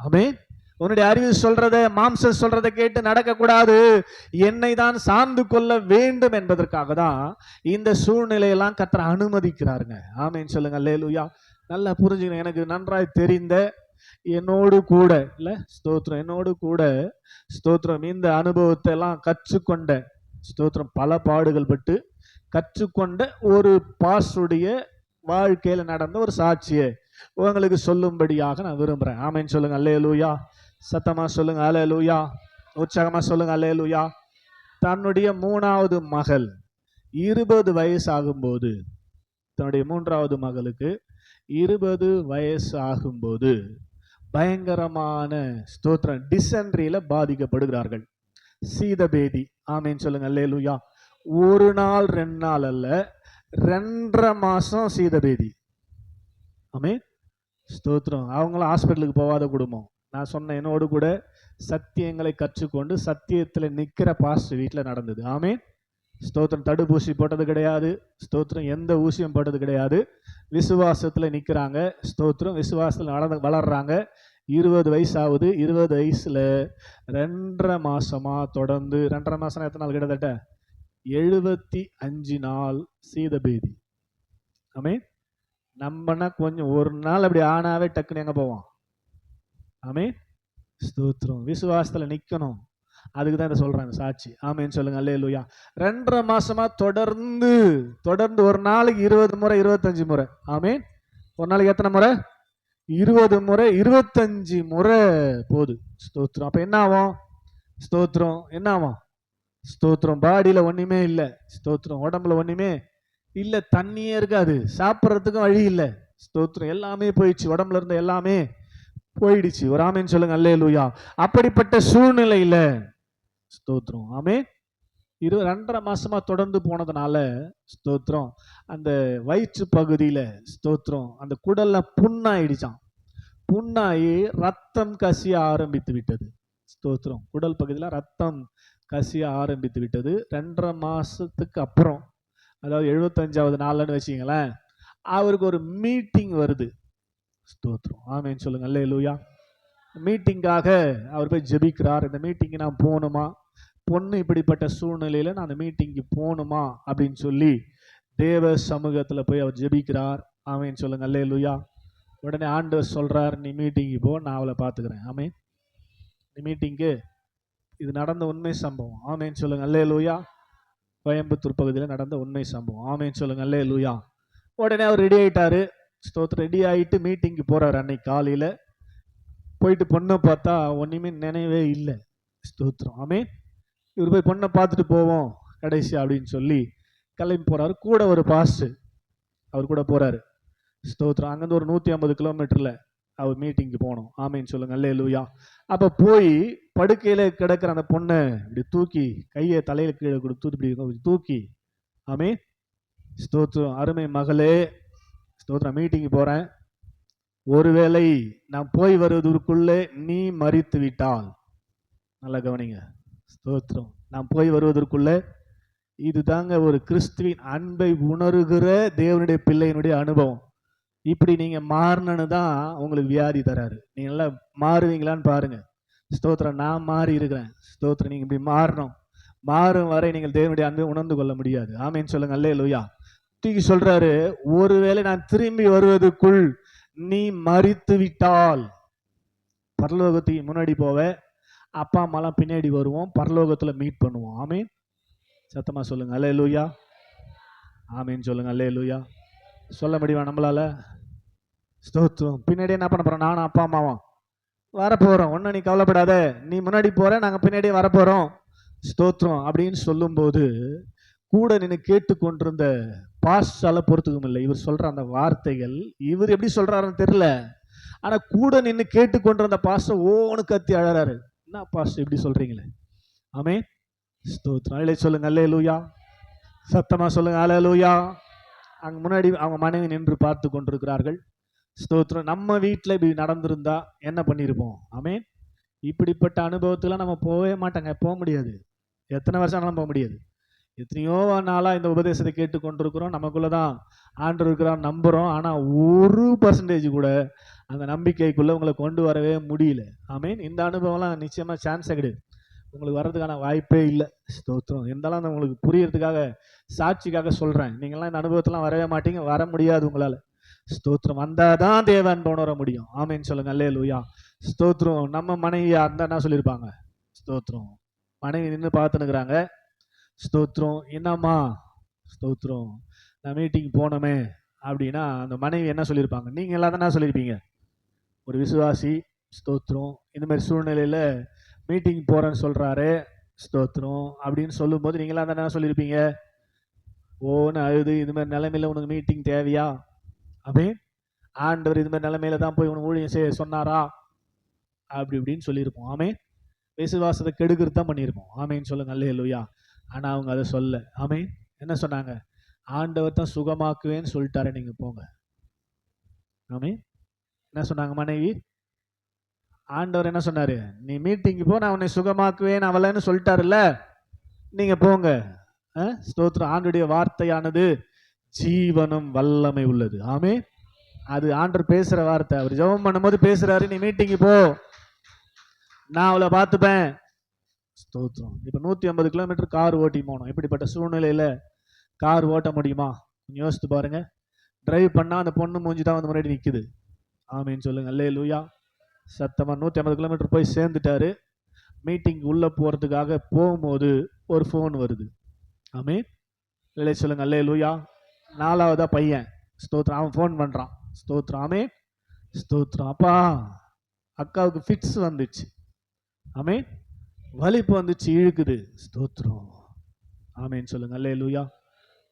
ஆமென். உன்னுடைய அறிவு சொல்றத, மாம்சம் சொல்றதை கேட்டு நடக்க கூடாது. என்னை தான் சார்ந்து கொள்ள வேண்டும் என்பதற்காக தான் இந்த சூழ்நிலையெல்லாம் கர்த்தர் அனுமதிக்கிறாருங்க. ஆமென் சொல்லுங்க அல்லேலூயா. நல்லா புரிஞ்சுக்கணும். எனக்கு நன்றாய் தெரிந்த, என்னோடு கூட இல்ல ஸ்தோத்திரம், என்னோடு கூட ஸ்தோத்திரம் இந்த அனுபவத்தை எல்லாம் கற்றுக்கொண்ட, ஸ்தோத்திரம், பல பாடுகள் பட்டு கற்றுக்கொண்ட ஒரு பாஸ்டருடைய வாழ்க்கையில நடந்த ஒரு சாட்சியை உங்களுக்கு சொல்லும்படியாக நான் விரும்புறேன். ஆமென் சொல்லுங்க அல்லேலூயா. சத்தமா சொல்லுங்க அல்லேலூயா. உற்சாகமா சொல்லுங்க அல்லேலூயா. தன்னுடைய 3வது மகள் 20 வயசு ஆகும்போது, தன்னுடைய 3வது மகளுக்கு 20 வயசு ஆகும்போது பயங்கரமான ஸ்தோத்திரம் டிசென்ட்ரியில பாதிக்கப்படுகிறார்கள். சீதபேதி. ஆமென் சொல்லுங்க அல்லேலூயா. ஒரு நாள் 2 நாள் அல்ல, 2.5 மாசம் சீதபேதி. ஆமென் ஸ்தோத்திரம். அவங்களும் ஹாஸ்பிட்டலுக்கு போகாத குடும்பம். நான் சொன்ன என்னோடு கூட சத்தியங்களை கற்றுக்கொண்டு சத்தியத்துல நிக்கிற பாஸ்டர் வீட்டில் நடந்தது. ஆமென் ஸ்தோத்திரம். தடுப்பூசி போட்டது கிடையாது, ஸ்தோத்திரம், எந்த ஊசியும் போட்டது கிடையாது. விசுவாசத்துல நிக்கிறாங்க, ஸ்தோத்திரம், விசுவாசத்துல வளர்றாங்க. 20 வயசு ஆகுது. 20 வயசுல 2.5 மாசமா தொடர்ந்து, 2.5 மாசம் எத்தனை நாள்? கிட்டத்தட்ட 75 நாள் சீதபேதி. ஆமென். நம்மனா கொஞ்சம் ஒரு நாள் அப்படி ஆனாவே டக்குன்னு எங்க போவோம்? ஆமென் ஸ்தோத்திரம். விசுவாசத்துல நிக்கணும். அதுக்கு தான் இதை சொல்றாங்க சாட்சி. ஆமென் சொல்லுங்க அல்லேலூயா. 2.5 மாசமா தொடர்ந்து ஒரு நாளைக்கு 20 முறை, 25 முறை. ஆமென். ஒரு நாளைக்கு எத்தனை முறை? 20 முறை, 25 முறை போகுது. ஸ்தோத்திரம். அப்ப என்ன ஆகும்? ஸ்தோத்திரம், என்ன ஆகும்? ஸ்தோத்திரம். பாடியில ஒண்ணுமே இல்லை, ஸ்தோத்திரம், உடம்புல ஒண்ணுமே இல்ல, தண்ணியே இருக்காது, சாப்பிட்றதுக்கும் வழி இல்லை, ஸ்தோத்திரம், எல்லாமே போயிடுச்சு, உடம்புல இருந்த எல்லாமே போயிடுச்சு. ஒரு ஆமென் சொல்லுங்க அல்லேலூயா. அப்படிப்பட்ட சூழ்நிலையில ஸ்தோத்திரம், ஆமென், 2.5 மாசமா தொடர்ந்து போனதுனால ஸ்தோத்திரம், அந்த வயிற்று பகுதியில ஸ்தோத்திரம், அந்த குடல்ல புண்ணாயிடுச்சான். புண்ணாயி ரத்தம் கசிய ஆரம்பித்து விட்டது. ஸ்தோத்திரம். குடல் பகுதியில ரத்தம் கசிய ஆரம்பித்து விட்டது. 2.5 மாசத்துக்கு அப்புறம், அதாவது 75வது நாள்னு வச்சுங்களேன், அவருக்கு ஒரு மீட்டிங் வருது. ஸ்தோத்திரம், ஆமென் சொல்லுங்க. அல்லேலூயா. மீட்டிங்காக அவர் போய் ஜெபிக்கிறார். இந்த மீட்டிங்கு நான் போகணுமா, பொண்ணு இப்படிப்பட்ட சூழ்நிலையில் நான் அந்த மீட்டிங்கு போகணுமா அப்படின்னு சொல்லி தேவ சமூகத்தில் போய் அவர் ஜெபிக்கிறார். ஆமென் சொல்லுங்க. அல்லேலூயா. உடனே ஆண்டவர் சொல்கிறார், நீ மீட்டிங்கு போ, நான் அவளை பார்த்துக்கிறேன். ஆமென். நீ மீட்டிங்கு, இது நடந்த உண்மை சம்பவம். ஆமென் சொல்லுங்க. அல்லேலூயா. கோயம்புத்தூர் பகுதியில் நடந்த உண்மை சம்பவம். ஆமென் சொல்லுங்க. அல்லேலூயா. உடனே அவர் ரெடி ஆகிட்டாரு. ஸ்தோத்திரம். ரெடி ஆகிட்டு மீட்டிங்கு போகிறார். அன்னைக்கு காலையில் போயிட்டு பொண்ணை பார்த்தா ஒன்றுமே நினைவே இல்லை. ஸ்தோத்திரம், ஆமென். இவர் போய் பொண்ணை பார்த்துட்டு போவோம் கடைசி அப்படின்னு சொல்லி கிளம்பி போகிறாரு. கூட ஒரு பாஸ்டர் அவர் கூட போகிறாரு. ஸ்தோத்திரம். அங்கேருந்து ஒரு 150 கிலோமீட்டரில் அவர் மீட்டிங்கு போகணும். ஆமென் சொல்லுங்க. அல்லேலூயா. அப்போ போய் படுக்கையில் கிடக்கிற அந்த பொண்ணை இப்படி தூக்கி, கையை தலையில் கீழே கொடுத்து இப்படி தூக்கி, ஆமென். ஸ்தோத்திரம். அருமை மகளே, ஸ்தோத்திரம், மீட்டிங்கு போகிறேன், ஒருவேளை நான் போய் வருவதற்குள்ளே நீ மரித்து விட்டால், நல்லா கவனிங்க. ஸ்தோத்திரம். நான் போய் வருவதற்குள்ளே, இது தாங்க ஒரு கிறிஸ்துவின் அன்பை உணர்கிற தேவனுடைய பிள்ளையினுடைய அனுபவம். இப்படி நீங்கள் மாறணுன்னு தான் உங்களுக்கு வியாதி தராரு. நீங்கள் எல்லாம் மாறுவீங்களான்னு பாருங்க. ஸ்தோத்திரம். நான் மாறி இருக்கிறேன். ஸ்தோத்திரம். நீங்கள் இப்படி மாறணும். மாறும் வரை நீங்கள் தேவனுடைய அன்பை உணர்ந்து கொள்ள முடியாது. ஆமென் சொல்லுங்க. அல்லேலூயா. தூக்கி சொல்றாரு, ஒருவேளை நான் திரும்பி வருவதற்குள் நீ மரித்து விட்டால், பரலோகத்துக்கு முன்னாடி போவ, அப்பா அம்மாலாம் பின்னாடி வருவோம், பரலோகத்தில் மீட் பண்ணுவோம். ஆமென். சத்தமா சொல்லுங்க. அல்லேலூயா. ஆமென் சொல்லுங்க. அல்லேலூயா. சொல்ல முடியுமா நம்மளால? ஸ்தோத்திரம். பின்னாடி என்ன பண்ண போறோம்? நானும் அப்பா அம்மாவும் வரப்போறோம். ஒன்னும் நீ கவலைப்படாத, நீ முன்னாடி போற, நாங்க பின்னாடியே வரப்போறோம். ஸ்தோத்திரம். அப்படின்னு சொல்லும்போது கூட நின்று கேட்டுக்கொண்டிருந்த பாஸ்டால பொறுத்துக்கும் இல்லை. இவர் சொல்ற அந்த வார்த்தைகள் இவர் எப்படி சொல்றாருன்னு தெரியல. ஆனா கூட நின்று கேட்டுக்கொண்டிருந்த பாஸ்டர் ஓன்னு கத்தி அழறாரு. என்ன பாஸ்டர் இப்படி சொல்றீங்களே? ஆமென். ஸ்தோத்திரம். அல்லே சொல்லுங்க. அல்லேலூயா. சத்தமா சொல்லுங்க. அல்லேலூயா. அங்க முன்னாடி அவங்க மனைவி நின்று பார்த்து கொண்டிருக்கிறார்கள். ஸ்தோத்திரம். நம்ம வீட்டில் இப்படி நடந்திருந்தா என்ன பண்ணியிருப்போம்? ஆமென். இப்படிப்பட்ட அனுபவத்துலாம் நம்ம போகவே மாட்டாங்க, போக முடியாது. எத்தனை வருஷம் ஆனாலும் போக முடியாது. எத்தனையோ நாளாக இந்த உபதேசத்தை கேட்டுக்கொண்டிருக்கிறோம், நமக்குள்ளே தான் ஆண்டு இருக்கிறான் நம்புகிறோம். ஆனால் 1% கூட அந்த நம்பிக்கைக்குள்ளே உங்களை கொண்டு வரவே முடியல. ஆமீன். இந்த அனுபவம்லாம் நிச்சயமாக சான்ஸே கிடையாது, உங்களுக்கு வர்றதுக்கான வாய்ப்பே இல்லை. ஸ்தோத்திரம். இருந்தாலும் அந்த உங்களுக்கு புரியறதுக்காக சாட்சிக்காக சொல்கிறேன். நீங்கள்லாம் இந்த அனுபவத்தெல்லாம் வரவே மாட்டீங்க, வர முடியாது உங்களால். ஸ்தோத்திரம். வந்தால் தான் தேவ அன்பை உணர முடியும். ஆமீன் சொல்லுங்க. அல்லேலூயா. ஸ்தோத்திரம். நம்ம மனைவியாக இருந்தால் என்ன சொல்லியிருப்பாங்க? ஸ்தோத்திரம். மனைவி நின்று பார்த்துனுக்குறாங்க. ஸ்தோத்திரம். என்னம்மா? ஸ்தோத்திரம். நான் மீட்டிங் போனோமே அப்படின்னா அந்த மனைவி என்ன சொல்லியிருப்பாங்க? நீங்கள் எல்லாம் தான் என்ன சொல்லியிருப்பீங்க? ஒரு விசுவாசி, ஸ்தோத்திரம், இந்த மாதிரி சூழ்நிலையில் மீட்டிங் போகிறேன்னு சொல்கிறாரு, ஸ்தோத்திரம் அப்படின்னு சொல்லும்போது நீங்களாம் தான் என்ன சொல்லியிருப்பீங்க? ஓன்னு அழுது, இது மாதிரி நிலைமையில் உனக்கு மீட்டிங் தேவையா? அப்படின்னு ஆண்டவர் இது மாதிரி நிலைமையில தான் போய் உனக்கு ஊழியம் செய்ய சொன்னாரா? அப்படி இப்படின்னு சொல்லியிருப்போம். ஆமே. விசுவாசத்தை கெடுக்கிறது தான் பண்ணியிருப்போம். ஆமேன்னு சொல்லுங்க. அல்லேலூயா. ஆனால் அவங்க அதை சொல்ல. ஆமே. என்ன சொன்னாங்க? ஆண்டவர் தான் சுகமாக்குவேன்னு சொல்லிட்டாரு, நீங்கள் போங்க. ஆமே. என்ன சொன்னாங்க மனைவி? ஆண்டவர் என்ன சொன்னாரு? நீ மீட்டிங்கு போ, நான் உன்னை சுகமாக்குவேன் அவளைன்னு சொல்லிட்டாருல்ல, நீங்க போங்க. ஸ்தோத்திரம். ஆண்டுடைய வார்த்தையானது ஜீவனும் வல்லமை உள்ளது. ஆமே. அது ஆண்டவர் பேசுற வார்த்தை. அவர் ஜெபம் பண்ணும்போது பேசுறாரு, நீ மீட்டிங்கு போ, நான் அவளை பார்த்துப்பேன். ஸ்தோத்திரம். இப்போ 150 கிலோமீட்டர் கார் ஓட்டி போனோம். இப்படிப்பட்ட சூழ்நிலையில் கார் ஓட்ட முடியுமா? யோசித்து பாருங்க. டிரைவ் பண்ணால் அந்த பொண்ணு மூஞ்சி தான் வந்து முன்னாடி நிற்குது. ஆமீன்னு சொல்லுங்க. அல்லேலூயா. சத்தமாக 150 கிலோமீட்டர் போய் சேர்ந்துட்டாரு. மீட்டிங் உள்ளே போகிறதுக்காக போகும்போது ஒரு ஃபோன் வருது. ஆமீன். இல்லை சொல்லுங்க. அல்லேலூயா. 4வதா பையன். ஸ்தோத்திரம். அவன் ஃபோன் பண்ணுறான். ஸ்தோத்திரம். ஆமீன். ஸ்தோத்திரம். அப்பா, அக்காவுக்கு ஃபிட்ஸ் வந்துச்சு. ஆமீன். வலிப்பு வந்துச்சு, இழுக்குது. ஸ்தோத்திரம். ஆமீன் சொல்லுங்க. அல்லேலூயா.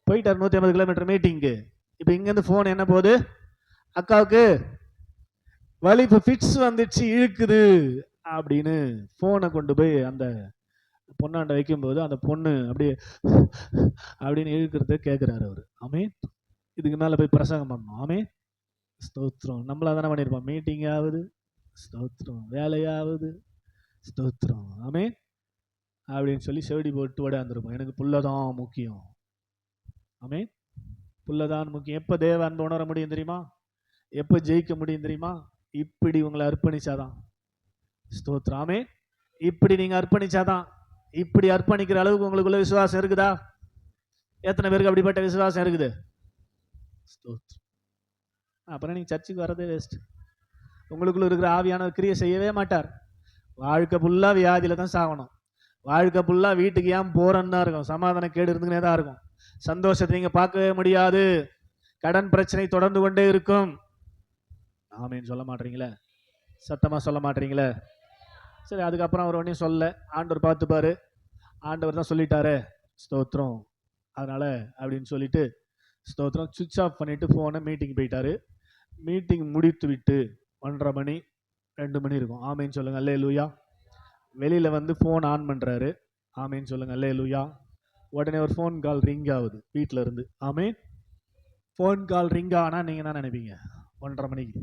போயிட்டார் 150 கிலோமீட்டர் மீட்டிங்கு. இப்போ இங்கேருந்து ஃபோன் என்ன போகுது? அக்காவுக்கு வலிப்பு, ஃபிட்ஸ் வந்துச்சு, இழுக்குது அப்படின்னு ஃபோனை கொண்டு போய் அந்த பொண்ணாண்ட வைக்கும்போது அந்த பொண்ணு அப்படியே அப்படின்னு இழுக்கிறத கேட்குறாரு அவர். ஆமீன். இதுக்கு மேலே போய் பிரசங்கம் பண்ணணும். ஆமீன். ஸ்தோத்திரம். நம்மளா தானே பண்ணியிருப்போம். மீட்டிங் ஆகுது, ஸ்தோத்திரம், வேலையாகுது, ஸ்தோத்திரம், ஆமீன் அப்படின்னு சொல்லி செவடி போட்டு ஓடாந்துருப்போம். எனக்கு புள்ளதான் முக்கியம். ஆமீன். புள்ளதான் முக்கியம். எப்போ தேவ அன்பு உணர முடியும் தெரியுமா? எப்போ ஜெயிக்க முடியும் தெரியுமா? இப்படி உங்களை அர்ப்பணிச்சாதான். ஸ்தோத்திராமே. இப்படி நீங்க அர்ப்பணிச்சாதான். இப்படி அர்ப்பணிக்கிற அளவுக்கு உங்களுக்குள்ள விசுவாசம் இருக்குதா? எத்தனை பேருக்கு அப்படிப்பட்ட விசுவாசம் இருக்குது? ஸ்தோத்திரம். அப்புறம் நீங்க சர்ச்சுக்கு வரதே வேஸ்ட். உங்களுக்குள்ள இருக்கிற ஆவியானவர் கிரியை செய்யவே மாட்டார். வாழ்க்கை ஃபுல்லா வியாதியில தான் சாகணும். வாழ்க்கை ஃபுல்லா வீட்டுக்கு ஏன் போறன்னு தான் இருக்கும். சமாதான கேடு இருந்துக்கினே தான் இருக்கும். சந்தோஷத்தை நீங்க பார்க்கவே முடியாது. கடன் பிரச்சனை தொடர்ந்து கொண்டே இருக்கும். ஆமேன்னு சொல்ல மாட்டீங்களே, சத்தமா சொல்ல மாட்டீங்களே. சரி, அதுக்கப்புறம் அவர் ஒன்றையும் சொல்ல, ஆண்டவர் பார்த்துப்பாரு, ஆண்டவர் தான் சொல்லிட்டாரு, ஸ்தோத்திரம், அதனால அப்படின்னு சொல்லிட்டு ஸ்தோத்திரம் சுவிட்ச் ஆஃப் பண்ணிட்டு ஃபோனை மீட்டிங் போயிட்டாரு. மீட்டிங் முடித்து விட்டு 1:30 மணி 2 மணி இருக்கும். ஆமேன்னு சொல்லுங்க அல்லேலூயா. வெளியில வந்து ஃபோன் ஆன் பண்றாரு. ஆமேன்னு சொல்லுங்க அல்லேலூயா. உடனே ஒரு ஃபோன் கால் ரிங் ஆகுது வீட்டில இருந்து. ஆமேன். ஃபோன் கால் ரிங் ஆனால் நீங்கள் என்ன நினைப்பீங்க? 1:30 மணிக்கு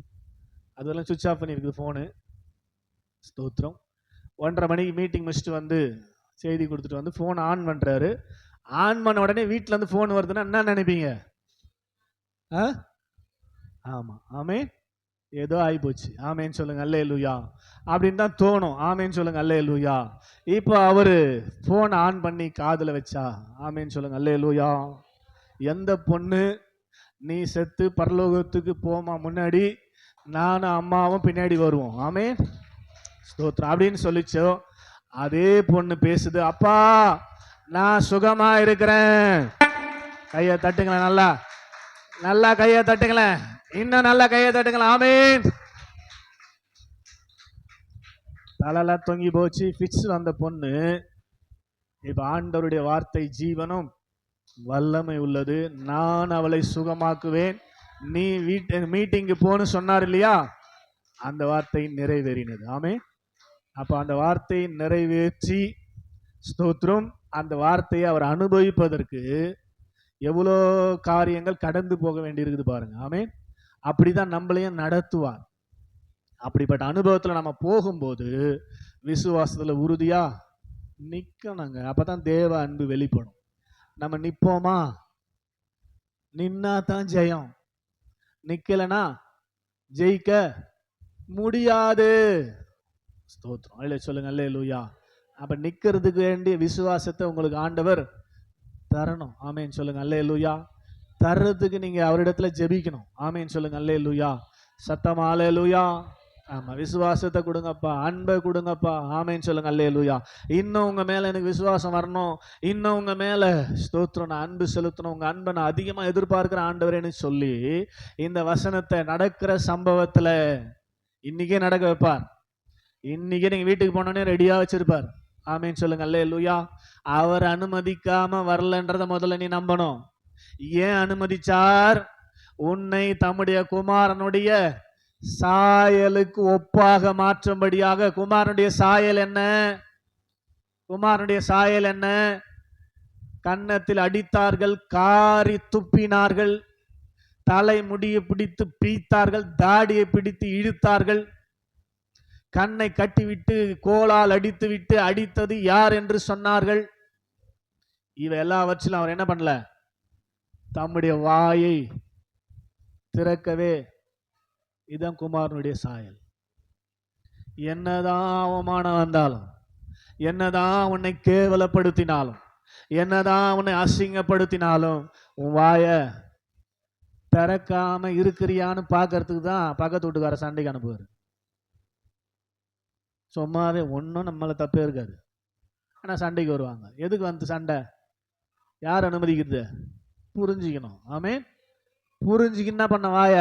அதெல்லாம் சுவிட்ச் ஆஃப் பண்ணியிருக்குது ஃபோனு. ஸ்தோத்திரம். 1:30 மணிக்கு மீட்டிங் முடிச்சுட்டு வந்து செய்தி கொடுத்துட்டு வந்து ஃபோன் ஆன் பண்ணுறாரு. ஆன் பண்ண உடனே வீட்டிலேருந்து ஃபோன் வருதுன்னா என்ன நினைப்பீங்க? ஆமாம், ஆமே, ஏதோ ஆகிப்போச்சு. ஆமேன்னு சொல்லுங்க அல்லேலூயா அப்படின்னு தான் தோணும். ஆமேன்னு சொல்லுங்க அல்லேலூயா. இப்போ அவர் ஃபோன் ஆன் பண்ணி காதில் வச்சா ஆமேன்னு சொல்லுங்க அல்லேலூயா. எந்த பொண்ணு நீ செத்து பரலோகத்துக்கு போமா முன்னாடி நானும் அம்மாவும் பின்னாடி வருவோம், ஆமே ஸ்தோத்திரம் அப்படின்னு சொல்லிச்சோ அதே பொண்ணு பேசுது, அப்பா நான் சுகமா இருக்கிறேன். கையை தட்டுங்களேன், நல்லா நல்லா கையை தட்டுங்களேன், இன்னும் நல்லா கையை தட்டுங்களேன். ஆமேன். தலைலாம் தொங்கி போச்சு, ஃபிட்ஸ் வந்த பொண்ணு இப்ப ஆண்டவருடைய வார்த்தை ஜீவனும் வல்லமை உள்ளது, நான் அவளை சுகமாக்குவேன், நீ மீட்டிங்கு போன்னு சொன்னார் இல்லையா, அந்த வார்த்தை நிறைவேறினது. ஆமே. அப்ப அந்த வார்த்தையை நிறைவேற்றி ஸ்தோத்திரம், அந்த வார்த்தையை அவர் அனுபவிப்பதற்கு எவ்வளோ காரியங்கள் கடந்து போக வேண்டியிருக்குது பாருங்க. ஆமே. அப்படிதான் நம்மளையும் நடத்துவார். அப்படிப்பட்ட அனுபவத்தில் நம்ம போகும்போது விசுவாசத்துல உறுதியா நிக்கணுங்க. அப்பதான் தேவ அன்பு வெளிப்படும். நம்ம நிப்போமா? நின்னா தான் ஜெயம், நிக்கலனா ஜெயிக்க முடியாது. ஸ்தோத்திரம். அல்லே சொல்லுங்க அல்லேலூயா. அப்ப நிக்கிறதுக்கு வேண்டிய விசுவாசத்தை உங்களுக்கு ஆண்டவர் தரணும். ஆமேன்னு சொல்லுங்க அல்லேலூயா. தர்றதுக்கு நீங்க அவரிடத்துல ஜெபிக்கணும். ஆமேன்னு சொல்லுங்க அல்லேலூயா. சத்தமா அல்லேலூயா. ஆமா, விசுவாசத்தை கொடுங்கப்பா, அன்பை கொடுங்கப்பா. ஆமேன்னு சொல்லுங்க அல்லேலூயா. இன்னும் உங்க மேல எனக்கு விசுவாசம் வரணும், இன்னும் உங்க மேல ஸ்தோத்திரம் நான் அன்பு செலுத்தணும், உங்க அன்பை நான் அதிகமா எதிர்பார்க்கிற ஆண்டவரேன்னு சொல்லி இந்த வசனத்தை நடக்கிற சம்பவத்துல இன்னைக்கே நடக்க வைப்பார். இன்னைக்கே நீங்க வீட்டுக்கு போனோடனே ரெடியா வச்சிருப்பார். ஆமேன்னு சொல்லுங்க அல்லேலூயா. அவர் அனுமதிக்காம வரலன்றத முதல்ல நீ நம்பணும். ஏன் அனுமதிச்சார்? உன்னை தம்முடைய குமாரனுடைய சாயலுக்கு ஒப்பாக மாற்றும்படியாக. குமாரனுடைய சாயல் என்ன? குமாரனுடைய சாயல் என்ன? கன்னத்தில் அடித்தார்கள், காரி துப்பினார்கள், தலை முடியை பிடித்து பீத்தார்கள், தாடியை பிடித்து இழுத்தார்கள், கண்ணை கட்டிவிட்டு கோலால் அடித்து விட்டு அடித்தது யார் என்று சொன்னார்கள். இவ எல்லாவற்றிலும் அவர் என்ன பண்ணல? தம்முடைய வாயை திறக்கவே. இதுதான் குமாரனுடைய சாயல். என்னதான் அவமானம் வந்தாலும், என்னதான் உன்னை கேவலப்படுத்தினாலும், என்னதான் உன்னை அசிங்கப்படுத்தினாலும் உன் வாய திறக்காம இருக்கிறியான்னு பார்க்கறதுக்கு தான் பக்கத்து வீட்டுக்கார சண்டைக்கு அனுப்புவார். சும்மாவே ஒன்றும் நம்மள தப்பே இருக்காது, ஆனால் சண்டைக்கு வருவாங்க. எதுக்கு வந்து சண்டை? யார் அனுமதிக்கிறது? புரிஞ்சுக்கணும். ஆமே. புரிஞ்சுக்கின்னு என்ன பண்ண? வாய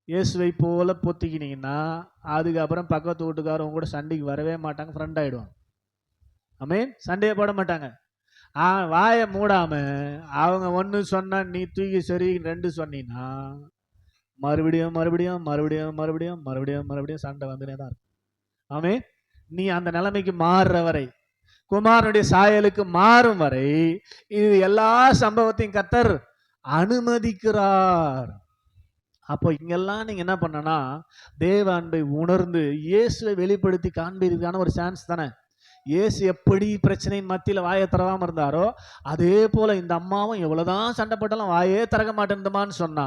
இயேசுவை போல பொத்திக்கினீங்கன்னா அதுக்கப்புறம் பக்கத்து வீட்டுக்காரவங்க கூட சண்டைக்கு வரவே மாட்டாங்க, ஃப்ரெண்ட் ஆயிடுவாங்க. ஆமே. சண்டையே போட மாட்டாங்க. வாயை மூடாம அவங்க ஒன்று சொன்னா நீ தூக்கி சரி 2 சொன்னீங்கன்னா மறுபடியும் மறுபடியும் மறுபடியும் மறுபடியும் மறுபடியும் மறுபடியும் சண்டை வந்துனே தான் இருக்கும். ஆமே. நீ அந்த நிலைமைக்கு மாறுற வரை, குமாரனுடைய சாயலுக்கு மாறும் வரை இது எல்லா சம்பவத்தையும் கர்த்தர் அனுமதிக்கிறார். அப்போ இங்கெல்லாம் நீங்க என்ன பண்ணனா தேவ அன்பை உணர்ந்து இயேசுவை வெளிப்படுத்தி காண்பதற்கான ஒரு சான்ஸ் தானே. இயேசு எப்படி பிரச்சனையின் மத்தியில வாயை திறவாம இருந்தாரோ அதே போல இந்த அம்மாவும் எவ்வளவுதான் சண்டை போட்டாலும் வாயே திறக்க மாட்டேன்னுமான்னு சொன்னா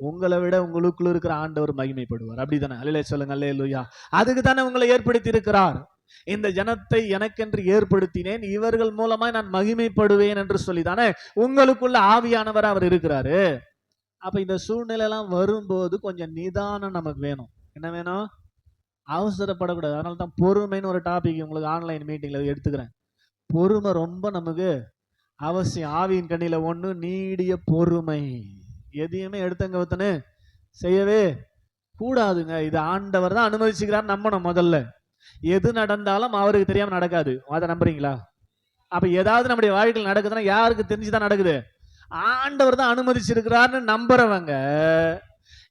உங்களை விட உங்களுக்குள்ள இருக்கிற ஆண்டவர் மகிமைப்படுவார். அப்படித்தானே? அல்லேலூயா சொல்லுங்க. அல்லேலூயா. அதுக்கு தானே உங்களை ஏற்படுத்தி இருக்கிறார். இந்த ஜனத்தை எனக்கென்று ஏற்படுத்தினேன், இவர்கள் மூலமா நான் மகிமைப்படுவேன் என்று சொல்லிதானே உங்களுக்குள்ள ஆவியானவர் அவர் இருக்கிறாரு. அப்ப இந்த சூழ்நிலை எல்லாம் வரும்போது கொஞ்சம் நிதானம் நமக்கு வேணும். என்ன வேணும்? அவசரப்படக்கூடாது. அதனால தான் பொறுமைன்னு ஒரு டாபிக் உங்களுக்கு ஆன்லைன் மீட்டிங்ல எடுத்துக்கிறேன். பொறுமை ரொம்ப நமக்கு அவசியம். ஆவியின் கண்ணில ஒண்ணு நீடிய பொறுமை. எதையுமே எடுத்தங்க ஒருத்தனு செய்யவே கூடாதுங்க. இது ஆண்டவர் தான் அனுமதிச்சுக்கிறார் நம்பணும். முதல்ல எது நடந்தாலும் அவருக்கு தெரியாம நடக்காது. அதை நம்புறீங்களா? அப்ப ஏதாவது நம்முடைய வாழ்க்கையில் நடக்குதுன்னா யாருக்கு தெரிஞ்சுதான் நடக்குது? ஆண்டவர் தான் அனுமதிச்சிருக்கிறார்னு நம்புறவங்க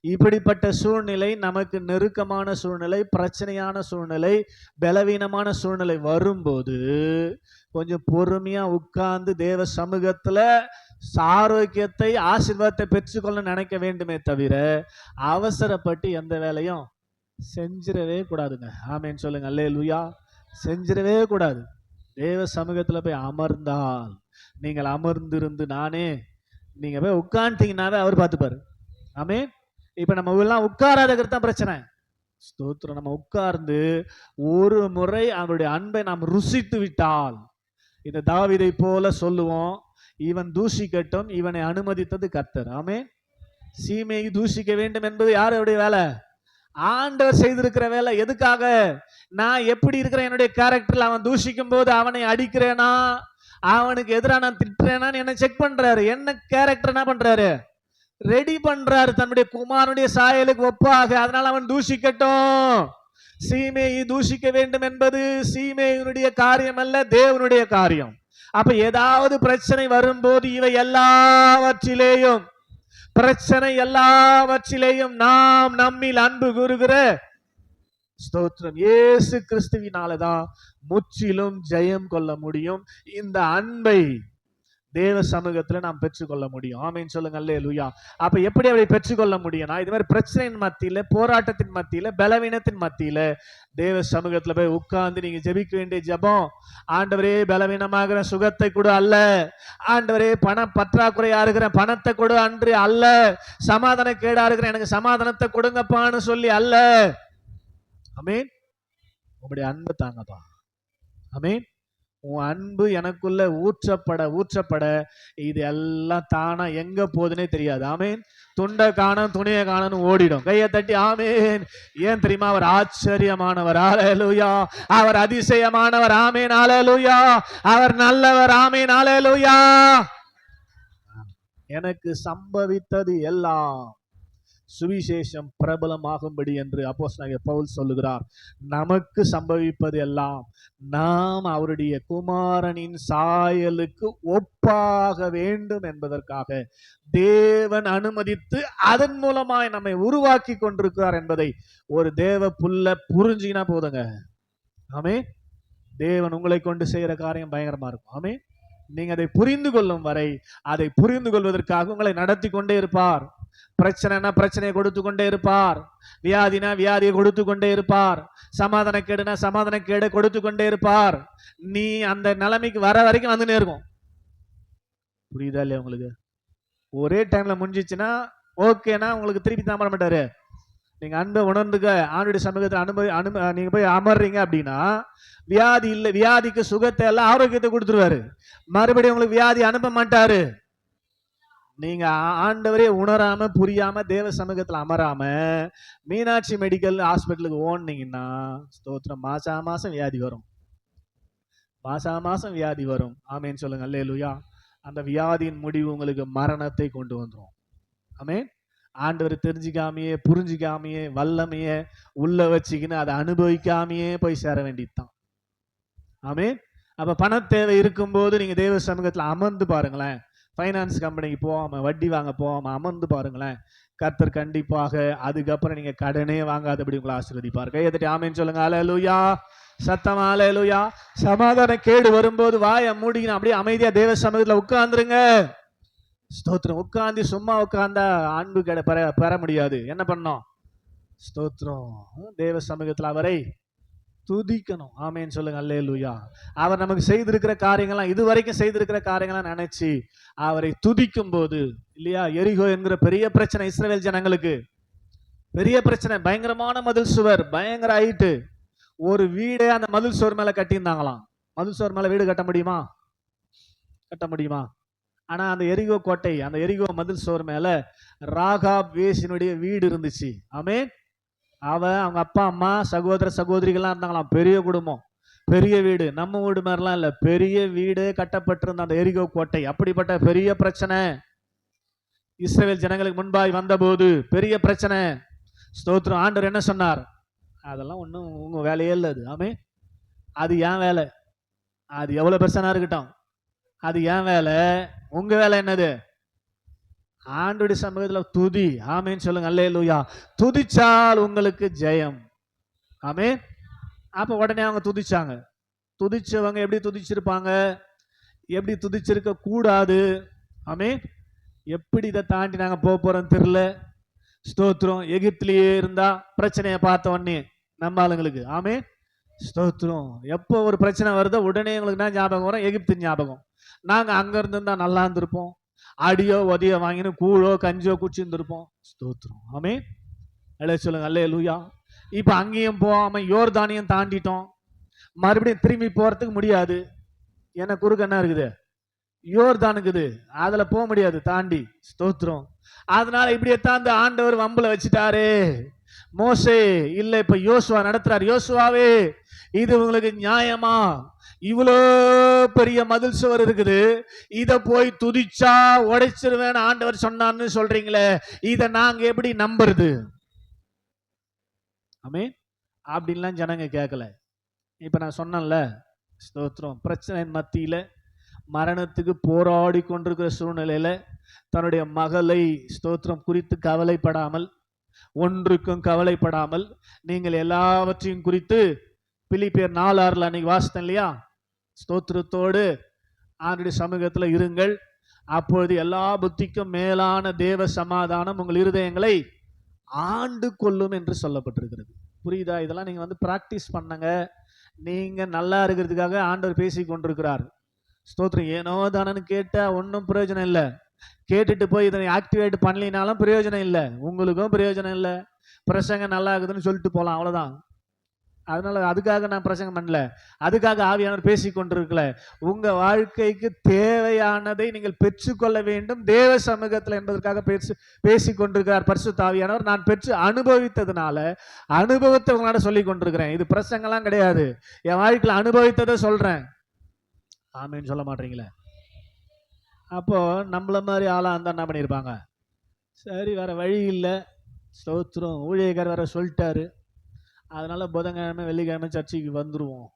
இப்படிப்பட்ட சூழ்நிலை, நமக்கு நெருக்கமான சூழ்நிலை, பிரச்சனையான சூழ்நிலை, பலவீனமான சூழ்நிலை வரும்போது கொஞ்சம் பொறுமையா உட்கார்ந்து தேவ சமூகத்துல ஆரோக்கியத்தை ஆசீர்வாதத்தை பெற்றுக்கொள்ள நினைக்க வேண்டுமே தவிர அவசரப்பட்டு எந்த வேலையும் செஞ்சிடவே கூடாதுங்க. ஆமேன்னு சொல்லுங்க. அல்லேலூயா. செஞ்சிடவே கூடாது. தேவ சமூகத்துல போய் அமர்ந்தால், நீங்கள் அமர்ந்திருந்து நானே நீங்க போய் உட்கார்ந்தீங்கன்னாவே அவர் பார்த்துப்பாரு. ஆமேன். இப்ப நம்ம எல்லாம் உட்காராதங்கிறது தான் பிரச்சனை. ஸ்தோத்திரம். நம்ம உட்கார்ந்து ஒரு முறை அவருடைய அன்பை நாம் ருசித்து விட்டால் இந்த தாவீதை போல சொல்லுவோம், இவன் தூஷிக்கட்டும், இவனை அனுமதித்தது கர்த்தர். ஆமென். சீமையை தூஷிக்க வேண்டும் என்பது யாருடைய வேலை? ஆண்டவர் செய்திருக்கிற வேலை. எதுக்காக? நான் எப்படி இருக்கிறேன், என்னுடைய கேரக்டர்ல அவன் தூஷிக்கும் போது அவனை அடிக்கிறேனா, அவனுக்கு எதிராக நான் திட்டுறேனான்னு என்ன செக் பண்றாரு. என்ன கேரக்டர் என்ன பண்றாரு? ரெடி பண்றாரு தன்னுடைய குமாரனுடைய சாயலுக்கு ஒப்பாக. அதனால அவன் தூஷிக்கட்டும். சீமையை தூஷிக்க வேண்டும் என்பது சீமையினுடைய காரியம் அல்ல, தேவனுடைய காரியம். அப்ப ஏதாவது பிரச்சனை வரும்போது இவை எல்லாவற்றிலேயும் பிரச்சனை எல்லாவற்றிலேயும் நாம் நம்மில் அன்பு கூறுகிற ஸ்தோத்திரம் இயேசு கிறிஸ்துவினாலதான் முற்றிலும் ஜெயம் கொள்ள முடியும். இந்த அன்பை தேவ சமூகத்துல நாம் பெற்றுக்கொள்ள முடியும். ஆமேன்னு சொல்லுங்க. அல்லேலூயா. அப்ப எப்படி அப்படி பெற்றுக்கொள்ள முடியும்னா, இது மாதிரி பிரச்சனையின் மத்தியில, போராட்டத்தின் மத்தியில, பலவீனத்தின் மத்தியில தேவ சமூகத்துல போய் உட்கார்ந்து நீங்க ஜெபிக்க வேண்டிய ஜெபம், ஆண்டவரே பலவீனமாகிற சுகத்தை கொடு அல்ல, ஆண்டவரே பண பற்றாக்குறையா இருக்கிற பணத்தை கொடு அன்று அல்ல, சமாதான கேடா இருக்கிற எனக்கு சமாதானத்தை கொடுங்கப்பான்னு சொல்லி அல்ல. ஆமேன். உங்களுடைய அன்பு தாங்கப்பா. ஆமேன். உன் அன்பு எனக்குள்ள ஊற்றப்பட ஊற்றப்பட இது எல்லாம் தானா எங்க போகுதுன்னே தெரியாது. ஆமேன். துண்டை காணும் துணியை காணும் ஓடிடும். கையை தட்டி ஆமேன். ஏன் தெரியுமா? அவர் ஆச்சரியமானவர். அல்லேலூயா. அவர் அதிசயமானவர். ஆமேன். அல்லேலூயா. அவர் நல்லவர். ஆமேன். அல்லேலூயா. எனக்கு சம்பவித்தது எல்லாம் சுவிசேஷம் பிரபலமாகும்படி என்று அப்போஸ்தலனாகிய பவுல் சொல்லுகிறார். நமக்கு சம்பவிப்பது எல்லாம் நாம் அவருடைய குமாரனின் சாயலுக்கு ஒப்பாக வேண்டும் என்பதற்காக தேவன் அனுமதித்து அதன் மூலமாய் நம்மை உருவாக்கி கொண்டிருக்கிறார் என்பதை ஒரு தேவ புல்ல புரிஞ்சினா போதுங்க. ஆமே. தேவன் உங்களை கொண்டு செய்யற காரியம் பயங்கரமா இருக்கும். ஆமே. நீங்க அதை புரிந்து கொள்ளும் வரை, அதை புரிந்து கொள்வதற்காக உங்களை நடத்தி கொண்டே இருப்பார். பிரச்சனைனா பிரச்சனையை கொடுத்து கொண்டே இருப்பார். வியாதினா வியாதியை கொடுத்து கொண்டே இருப்பார். சமாதான கேடுனா சமாதான கேடு கொடுத்து கொண்டே இருப்பார். நீ அந்த நிலைமைக்கு வர வரைக்கும் வந்துனே இருக்கும். புரியுதா இல்லையா உங்களுக்கு? ஒரே டைம்ல முடிஞ்சிச்சுன்னா ஓகேனா உங்களுக்கு திருப்பி தான் பண்ண மாட்டாரு. நீங்க அன்பை உணர்ந்துக்க ஆண்டுடைய சமூகத்தில் நீங்க போய் அமர்றீங்க அப்படின்னா வியாதி இல்லை, வியாதிக்கு சுகத்தை எல்லாம் ஆரோக்கியத்தை கொடுத்துருவாரு. மறுபடியும் உங்களுக்கு வியாதி அனுப்ப மாட்டாரு. நீங்க ஆண்டவரே உணராம புரியாம தேவ சமூகத்துல அமராம மீனாட்சி மெடிக்கல் ஹாஸ்பிட்டலுக்கு ஓடுனீங்கன்னா ஸ்தோத்திரம் மாசம் வியாதி வரும். மாசம் வியாதி வரும். ஆமேன்னு சொல்லுங்க. அல்லேலூயா. அந்த வியாதியின் முடிவு உங்களுக்கு மரணத்தை கொண்டு வந்துடும். ஆமேன். ஆண்டவர் தெரிஞ்சுக்காமையே புரிஞ்சுக்காமையே வல்லமையே உள்ள வச்சுக்கின்னு அதை அனுபவிக்காமையே போய் சேர வேண்டியதுதான். ஆமேன். அப்ப பண தேவை இருக்கும்போது நீங்க தேவ சமூகத்துல அமர்ந்து பாருங்களேன். ஃபைனான்ஸ் கம்பெனிக்கு போகாம வட்டி வாங்க போகாம அமர்ந்து பாருங்களேன். கர்த்தர் கண்டிப்பாக அதுக்கப்புறம் நீங்க கடனே வாங்காதபடி உங்களை ஆசீர்வதிப்பார். கையை தட்டி ஆமேன்னு சொல்லுங்க. அல்லேலூயா. சத்தமா அல்லேலூயா. சமாதான கேடு வரும்போது வாயை மூடிக்கின்னு அப்படியே அமைதியா தேவ சமூகத்துல உட்கார்ந்துருங்க. ஸ்தோத்திரம். உட்கார்ந்து சும்மா உட்கார்ந்தா அன்பு பெற முடியாது. என்ன பண்ணோம்? ஸ்தோத்திரம். தேவ சமூகத்துல அவரை துதிக்கணும். ஆமேன்னு சொல்லுங்க. அல்லேலூயா. அவர் நமக்கு செய்திருக்கிற காரியங்கள்லாம், இதுவரைக்கும் செய்திருக்கிற காரியங்கள்லாம் நினைச்சு அவரை துதிக்கும் போது இல்லையா, எரிகோ என்கிற பெரிய பிரச்சனை இஸ்ரவேல் ஜனங்களுக்கு, பெரிய பிரச்சனை, பயங்கரமான மதில் சுவர், பயங்கர ஹைட்டு, ஒரு வீடே அந்த மதில் சுவர் மேல கட்டியிருந்தாங்களாம். மதில் சுவர் மேல வீடு கட்ட முடியுமா? கட்ட முடியுமா? ஆனா அந்த எரிகோ கோட்டை, அந்த எரிகோ மதில் சுவர் மேல ராகாப் வேசினுடைய வீடு இருந்துச்சு. ஆமென். அவங்க அப்பா அம்மா சகோதர சகோதரிகள்லாம் இருந்தாங்களாம். பெரிய குடும்பம், பெரிய வீடு, நம்ம வீடு மாதிரிலாம் இல்ல, பெரிய வீடு கட்டப்பட்டிருந்த அந்த எரிகோ கோட்டை. அப்படிப்பட்ட பெரிய பிரச்சனை இஸ்ரவேல் ஜனங்களுக்கு முன்பாய் வந்த போது, பெரிய பிரச்சனை. ஸ்தோத்திரம். ஆண்டவர் என்ன சொன்னார்? அதெல்லாம் ஒன்றும் உங்க வேலையே இல்லை. அது ஆமே, அது ஏன் வேலை? அது எவ்வளவு பிரச்சனை இருக்கட்டும், அது ஏன் வேலை? உங்க வேலை என்னது? ஆண்டவருடைய சமூகத்துல துதி. ஆமேன்னு சொல்லுங்க. அல்லேலூயா. துதிச்சால் உங்களுக்கு ஜெயம். ஆமே. அப்ப உடனே அவங்க துதிச்சாங்க. துதிச்சவங்க எப்படி துதிச்சிருப்பாங்க? எப்படி துதிச்சிருக்க கூடாது? ஆமே. எப்படி இதை தாண்டி நாங்க போக போறோம் தெரியல. ஸ்தோத்திரம். எகிப்திலேயே இருந்தா பிரச்சனையை பார்த்த உடனே நம்ம ஆளுங்களுக்கு, ஆமே, ஸ்தோத்திரம், எப்போ ஒரு பிரச்சனை வருதோ உடனே எங்களுக்கு என்ன ஞாபகம் வரும்? எகிப்து ஞாபகம். நாங்க அங்க இருந்திருந்தா நல்லா இருந்திருப்போம், அடியோ உதையோ வாங்கினு கூழோ கஞ்சோ குடிச்சிருந்திருப்போம். ஸ்தோத்திரம். ஆமே. அல்லே சொல்லுங்க. அல்லேலூயா. இப்ப அங்கேயும் போகாம யோர்தானியம் தாண்டிட்டோம், மறுபடியும் திரும்பி போறதுக்கு முடியாது. ஏன்னா குறுக்க என்ன இருக்குது? யோர்தானுக்குது, அதுல போக முடியாது தாண்டி. ஸ்தோத்திரம். அதனால இப்படியே தாண்டி ஆண்டவர் வம்புல வச்சுட்டாரு. மோசே இல்ல, இப்ப யோசுவா நடத்துறாரு. யோசுவாவே, இது உங்களுக்கு நியாயமா? இவ்வளோ பெரிய மதில் சுவர் இருக்குது, இத போய் துதிச்சா உடைச்சிருவேன் ஆண்டவர் சொன்னான்னு சொல்றீங்களே, இத நாங்க எப்படி நம்புறது? ஆமே. அப்படின்லாம் ஜனங்க கேட்கல. இப்ப நான் சொன்னேன்ல, ஸ்தோத்திரம், பிரச்சனை மத்தியில மரணத்துக்கு போராடி கொண்டிருக்கிற சூழ்நிலையில தன்னுடைய மகளை ஸ்தோத்திரம் குறித்து கவலைப்படாமல், ஒன்றுக்கும் கவலைப்படாமல், நீங்கள் எல்லாவற்றையும் குறித்து பிலிப்பியர் 4:6 அன்னைக்கு வாசித்தேன் இல்லையா, ஸ்தோத்திரத்தோடு ஆண்டுடைய சமூகத்தில் இருங்கள், அப்பொழுது எல்லா புத்திக்கும் மேலான தேவ சமாதானம் உங்கள் இருதயங்களை ஆண்டு கொள்ளும் என்று சொல்லப்பட்டிருக்கிறது. புரியுதா? இதெல்லாம் நீங்க பிராக்டிஸ் பண்ணுங்க. நீங்க நல்லா இருக்கிறதுக்காக ஆண்டவர் பேசி கொண்டிருக்கிறார். ஸ்தோத்திரம். ஏனோ தானன்னு கேட்டா ஒன்றும் பிரயோஜனம் இல்லை. கேட்டுட்டு போய் இதனை ஆக்டிவேட் பண்ணலினாலும் பிரயோஜனம் இல்லை, உங்களுக்கும் பிரயோஜனம் இல்லை. பிரசங்கம் நல்லா இருக்குதுன்னு சொல்லிட்டு போகலாம், அவ்வளோதான். அதனால அதுக்காக நான் பிரசங்கம் பண்ணல, அதுக்காக ஆவியானவர் பேசி கொண்டிருக்கல. உங்க வாழ்க்கைக்கு தேவையானதை நீங்கள் பெற்றுக்கொள்ள வேண்டும் தேவ சமூகத்தில் என்பதற்காக பேசி கொண்டிருக்கிறார் பரிசுத்த ஆவியானவர். நான் பெற்று அனுபவித்ததுனால அனுபவத்தை உங்களால சொல்லி கொண்டிருக்கிறேன். இது பிரசங்கம்லாம் கிடையாது, என் வாழ்க்கையில் அனுபவித்ததை சொல்றேன். ஆமேன்னு சொல்ல மாட்டீங்களே. அப்போ நம்மள மாதிரி ஆளா இருந்தா என்ன பண்ணியிருப்பாங்க? சரி, வேற வழி இல்லை, ஸ்தோத்திரம், ஊழியக்கார் வேற சொல்லிட்டாரு, அதனால புதன்கிழமை வெள்ளிக்கிழமை சர்ச்சைக்கு வந்துருவோம்,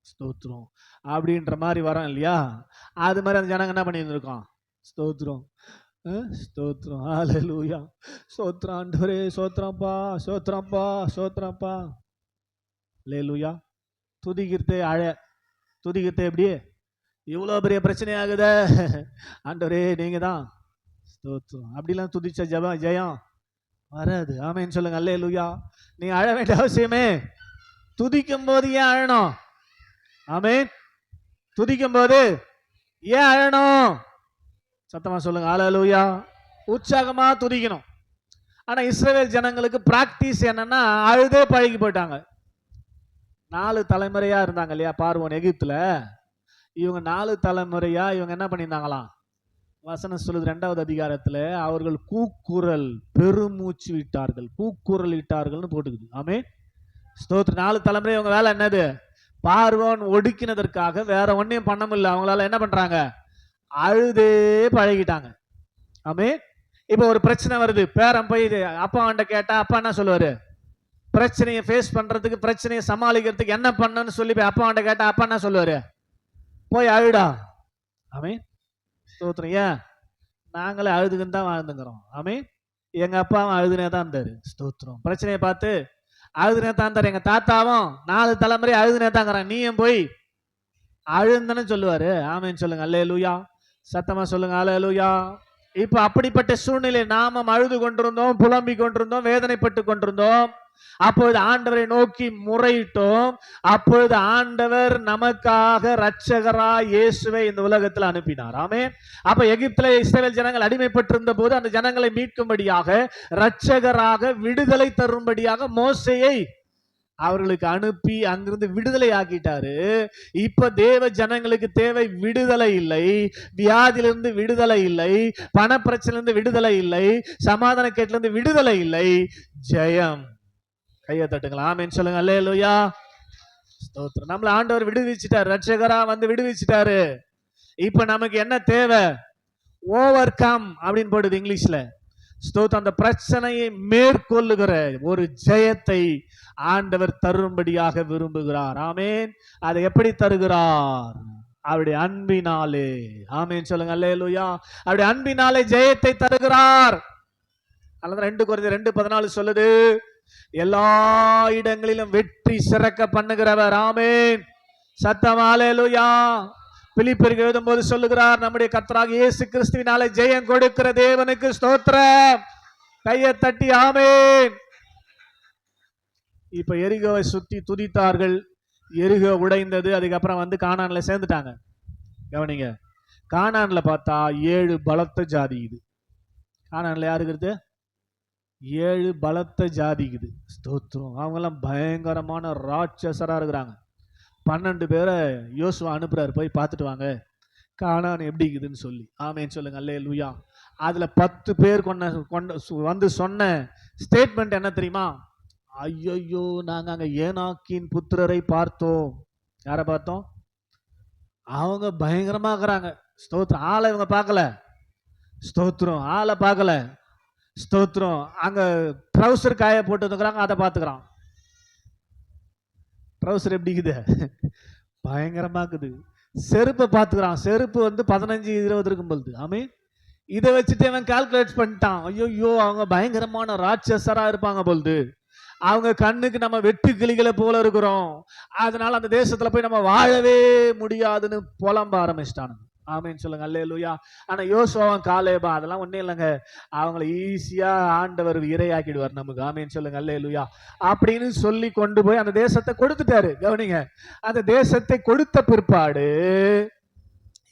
ஸ்தோத்திரம் அப்படின்ற மாதிரி வரோம் இல்லையா? அது மாதிரி அந்த ஜனங்க என்ன பண்ணியிருந்திருக்கோம்? ஸ்தோத்திரம், ஸ்தோத்திரம், ஹல்லேலூயா, ஸ்தோத்திரம் ஆண்டவரே, ஸ்தோத்திரம்ப்பா, ஸ்தோத்திரம்ப்பா, ஸ்தோத்திரம்ப்பா, ஹல்லேலூயா. துதிக்கிறதே துதிக்கிறதே எப்படியே இவ்வளோ பெரிய பிரச்சனை ஆகுத, ஆண்டவரே நீங்க தான், ஸ்தோத்திரம். அப்படிலாம் துதிச்ச ஜெயம் வராது. ஆமேன்னு சொல்லுங்க. அல்லேலூயா. நீ அழ வேண்டிய அவசியமே, துதிக்கும் போது ஏன் அழணும்? ஆமேன். துதிக்கும் போது ஏன் அழணும்? சத்தமா சொல்லுங்க. அல்லேலூயா. உற்சாகமா துதிக்கணும். ஆனா இஸ்ரவேல் ஜனங்களுக்கு பிராக்டிஸ் என்னன்னா, அழுதே பழகி போயிட்டாங்க. 4 தலைமுறையா இருந்தாங்க இல்லையா பார்வோன் எகிப்துல. இவங்க 4 தலைமுறையா இவங்க என்ன பண்ணியிருந்தாங்களாம்? வசனம் சொல்லுது 2வது அதிகாரத்துல, அவர்கள் கூக்குரல் பெருமூச்சு விட்டார்கள், கூக்குரல் இட்டார்கள்னு போட்டுக்குது. ஆமே. ஸ்தோத்திரம். 4 தலைமுறை இவங்க வேலை என்னது? பார்வோன் ஒடுக்கினதற்காக வேற ஒன்னையும் பண்ண முடியல. அவங்களால என்ன பண்றாங்க? அழுதே பழகிட்டாங்க. ஆமே. இப்ப ஒரு பிரச்சனை வருது, பேரன் போய் அப்பா அவன்கிட்ட கேட்டா அப்பா என்ன சொல்லுவாரு? பிரச்சனையை ஃபேஸ் பண்றதுக்கு, பிரச்சனையை சமாளிக்கிறதுக்கு என்ன பண்ணன்னு சொல்லி அப்பா அவன்கிட்ட கேட்டா அப்பா என்ன சொல்லுவாரு? போய் அழுடா. ஆமே. ஸ்தோத்திரம். ஏன்? நாங்களே அழுதுக்குன்னு தான் வாழ்ந்துங்கிறோம். ஆமே. எங்க அப்பாவும் அழுதுனே தான் இருந்தாரு. ஸ்தோத்திரம். பிரச்சனையை பார்த்து அழுதுனே தான் இருந்தாரு. எங்க தாத்தாவும் 4 தலைமுறை அழுதுனே தாங்கிறான். நீயும் போய் அழுந்தன்னு சொல்லுவாரு. ஆமேன்னு சொல்லுங்க. அல்லேலூயா. சத்தமா சொல்லுங்க. அல்லேலூயா. இப்ப அப்படிப்பட்ட சூழ்நிலை நாம அழுது கொண்டிருந்தோம், புலம்பி கொண்டிருந்தோம், வேதனைப்பட்டு கொண்டிருந்தோம். அப்பொழுது ஆண்டவரை நோக்கி முறையிட்டோம். அப்பொழுது ஆண்டவர் நமக்காக இரட்சகராய் இயேசுவை இந்த உலகத்தில் அனுப்பினார். ஆமென். அப்ப எகிப்திலே இஸ்ரவேல் ஜனங்கள் அடிமைப்பட்டிருந்த போது அந்த ஜனங்களை மீட்கும்படியாக இரட்சகராக விடுதலை தரும்படியாக மோசேயை அவர்களுக்கு அனுப்பி அங்கிருந்து விடுதலை ஆக்கிட்டாரு. இப்ப தேவ ஜனங்களுக்கு தேவை விடுதலை இல்லை, வியாதியிலிருந்து விடுதலை இல்லை, பண பிரச்சனையிலிருந்து விடுதலை இல்லை, சமாதான கேட்டிலிருந்து விடுதலை இல்லை, ஜெயம். கையை தட்டுங்களா, ஆமென் சொல்லுங்க. அல்லேலூயா, ஸ்தோத்திரம். நம்மள ஆண்டவர் விடுவிச்சிட்டாரு, ரட்சகரா வந்து விடுவிச்சிட்டாரு. இப்ப நமக்கு என்ன தேவை? ஓவர் கம் அப்படின்னு போடுது இங்கிலீஷ்ல. ஸ்தோத்திரம். அந்த பிரச்சனையை மேற்கொள்ளுகிற ஒரு ஜெயத்தை ஆண்டவர் தரும்படியாக விரும்புகிறார். ஆமென். அதை எப்படி தருகிறார்? அவருடைய அன்பினாலே. ஆமென் சொல்லுங்க. அல்லேலூயா. அவருடைய அன்பினாலே ஜெயத்தை தருகிறார். அல்லது 2 கொரிந்தியர் 2:14 சொல்லுது, எல்லா இடங்களிலும் வெற்றி சிறக்க பண்ணுகிறவர். ஆமென். சத்தமா அல்லேலூயா. பிலிப்பியருக்கு எழுதும்போது சொல்லுகிறார், நம்முடைய கர்த்தராகிய இயேசு கிறிஸ்துவினாலே ஜெயம் கொடுக்கிற தேவனுக்கு ஸ்தோத்திரம். கையை தட்டி ஆமென். இப்ப எரிகோவை சுத்தி துதித்தார்கள். எரிகோ உடைந்தது. அதுக்கப்புறம் வந்து கானான்ல சேர்ந்துட்டாங்க. கவனிங்க, கானான்ல பார்த்தா 7 பலத்த ஜாதி. இது கானான்ல யாருக்குது? 7 பலத்த ஜாதிக்குது. ஸ்தோத்திரம். அவங்கெல்லாம் பயங்கரமான ராட்சசரா இருக்கிறாங்க. 12 பேரை யோசுவா அனுப்புறாரு, போய் பார்த்துட்டு வாங்க கானான் எப்படி இருக்குதுன்னு சொல்லி. ஆமென் சொல்லுங்க. அல்லேலூயா. அதுல 10 பேர் வந்து சொன்ன ஸ்டேட்மெண்ட் என்ன தெரியுமா? ஐயோ, நாங்க அங்க ஏனாக்கின் புத்திரரை பார்த்தோம். யாரை பார்த்தோம்? அவங்க பயங்கரமா இருக்கிறாங்க. ஸ்தோத்திரம். ஆளை இவங்க பார்க்கல. ஸ்தோத்திரம். ஆளை பார்க்கல. ஸ்தோத்திரம். அங்க ட்ரௌசர் காய போட்டு இருக்கிறாங்க, அதை பார்த்துக்கிறான். ட்ரௌசர் எப்படி இருக்குது? பயங்கரமா இருக்குது. செருப்பை பார்த்துக்கிறான். செருப்பு வந்து 15-20 இருக்கும் பொழுது. ஆமென். இதை வச்சுட்டு அவன் கால்குலேட் பண்ணிட்டான். ஐயோ, அவங்க பயங்கரமான ராட்சசரா இருப்பாங்க பொழுது. அவங்க கண்ணுக்கு நம்ம வெட்டு கிளிகளை போல இருக்கிறோம், அதனால அந்த தேசத்துல போய் நம்ம வாழவே முடியாதுன்னு புலம்ப ஆரம்பிச்சிட்டானுங்க. ஆமென் சொல்லுங்க. அல்லேலூயா. ஆனா யோசுவாவும் காலேபா அதெல்லாம் ஒண்ணே இல்லைங்க, அவங்களை ஈஸியா ஆண்டவர் இரையாக்கிடுவார் நமக்கு. ஆமென் சொல்லுங்க. அல்லேலூயா. அப்படின்னு சொல்லி கொண்டு போய் அந்த தேசத்தை கொடுத்துட்டாரு. கவனிங்க, அந்த தேசத்தை கொடுத்த பிற்பாடு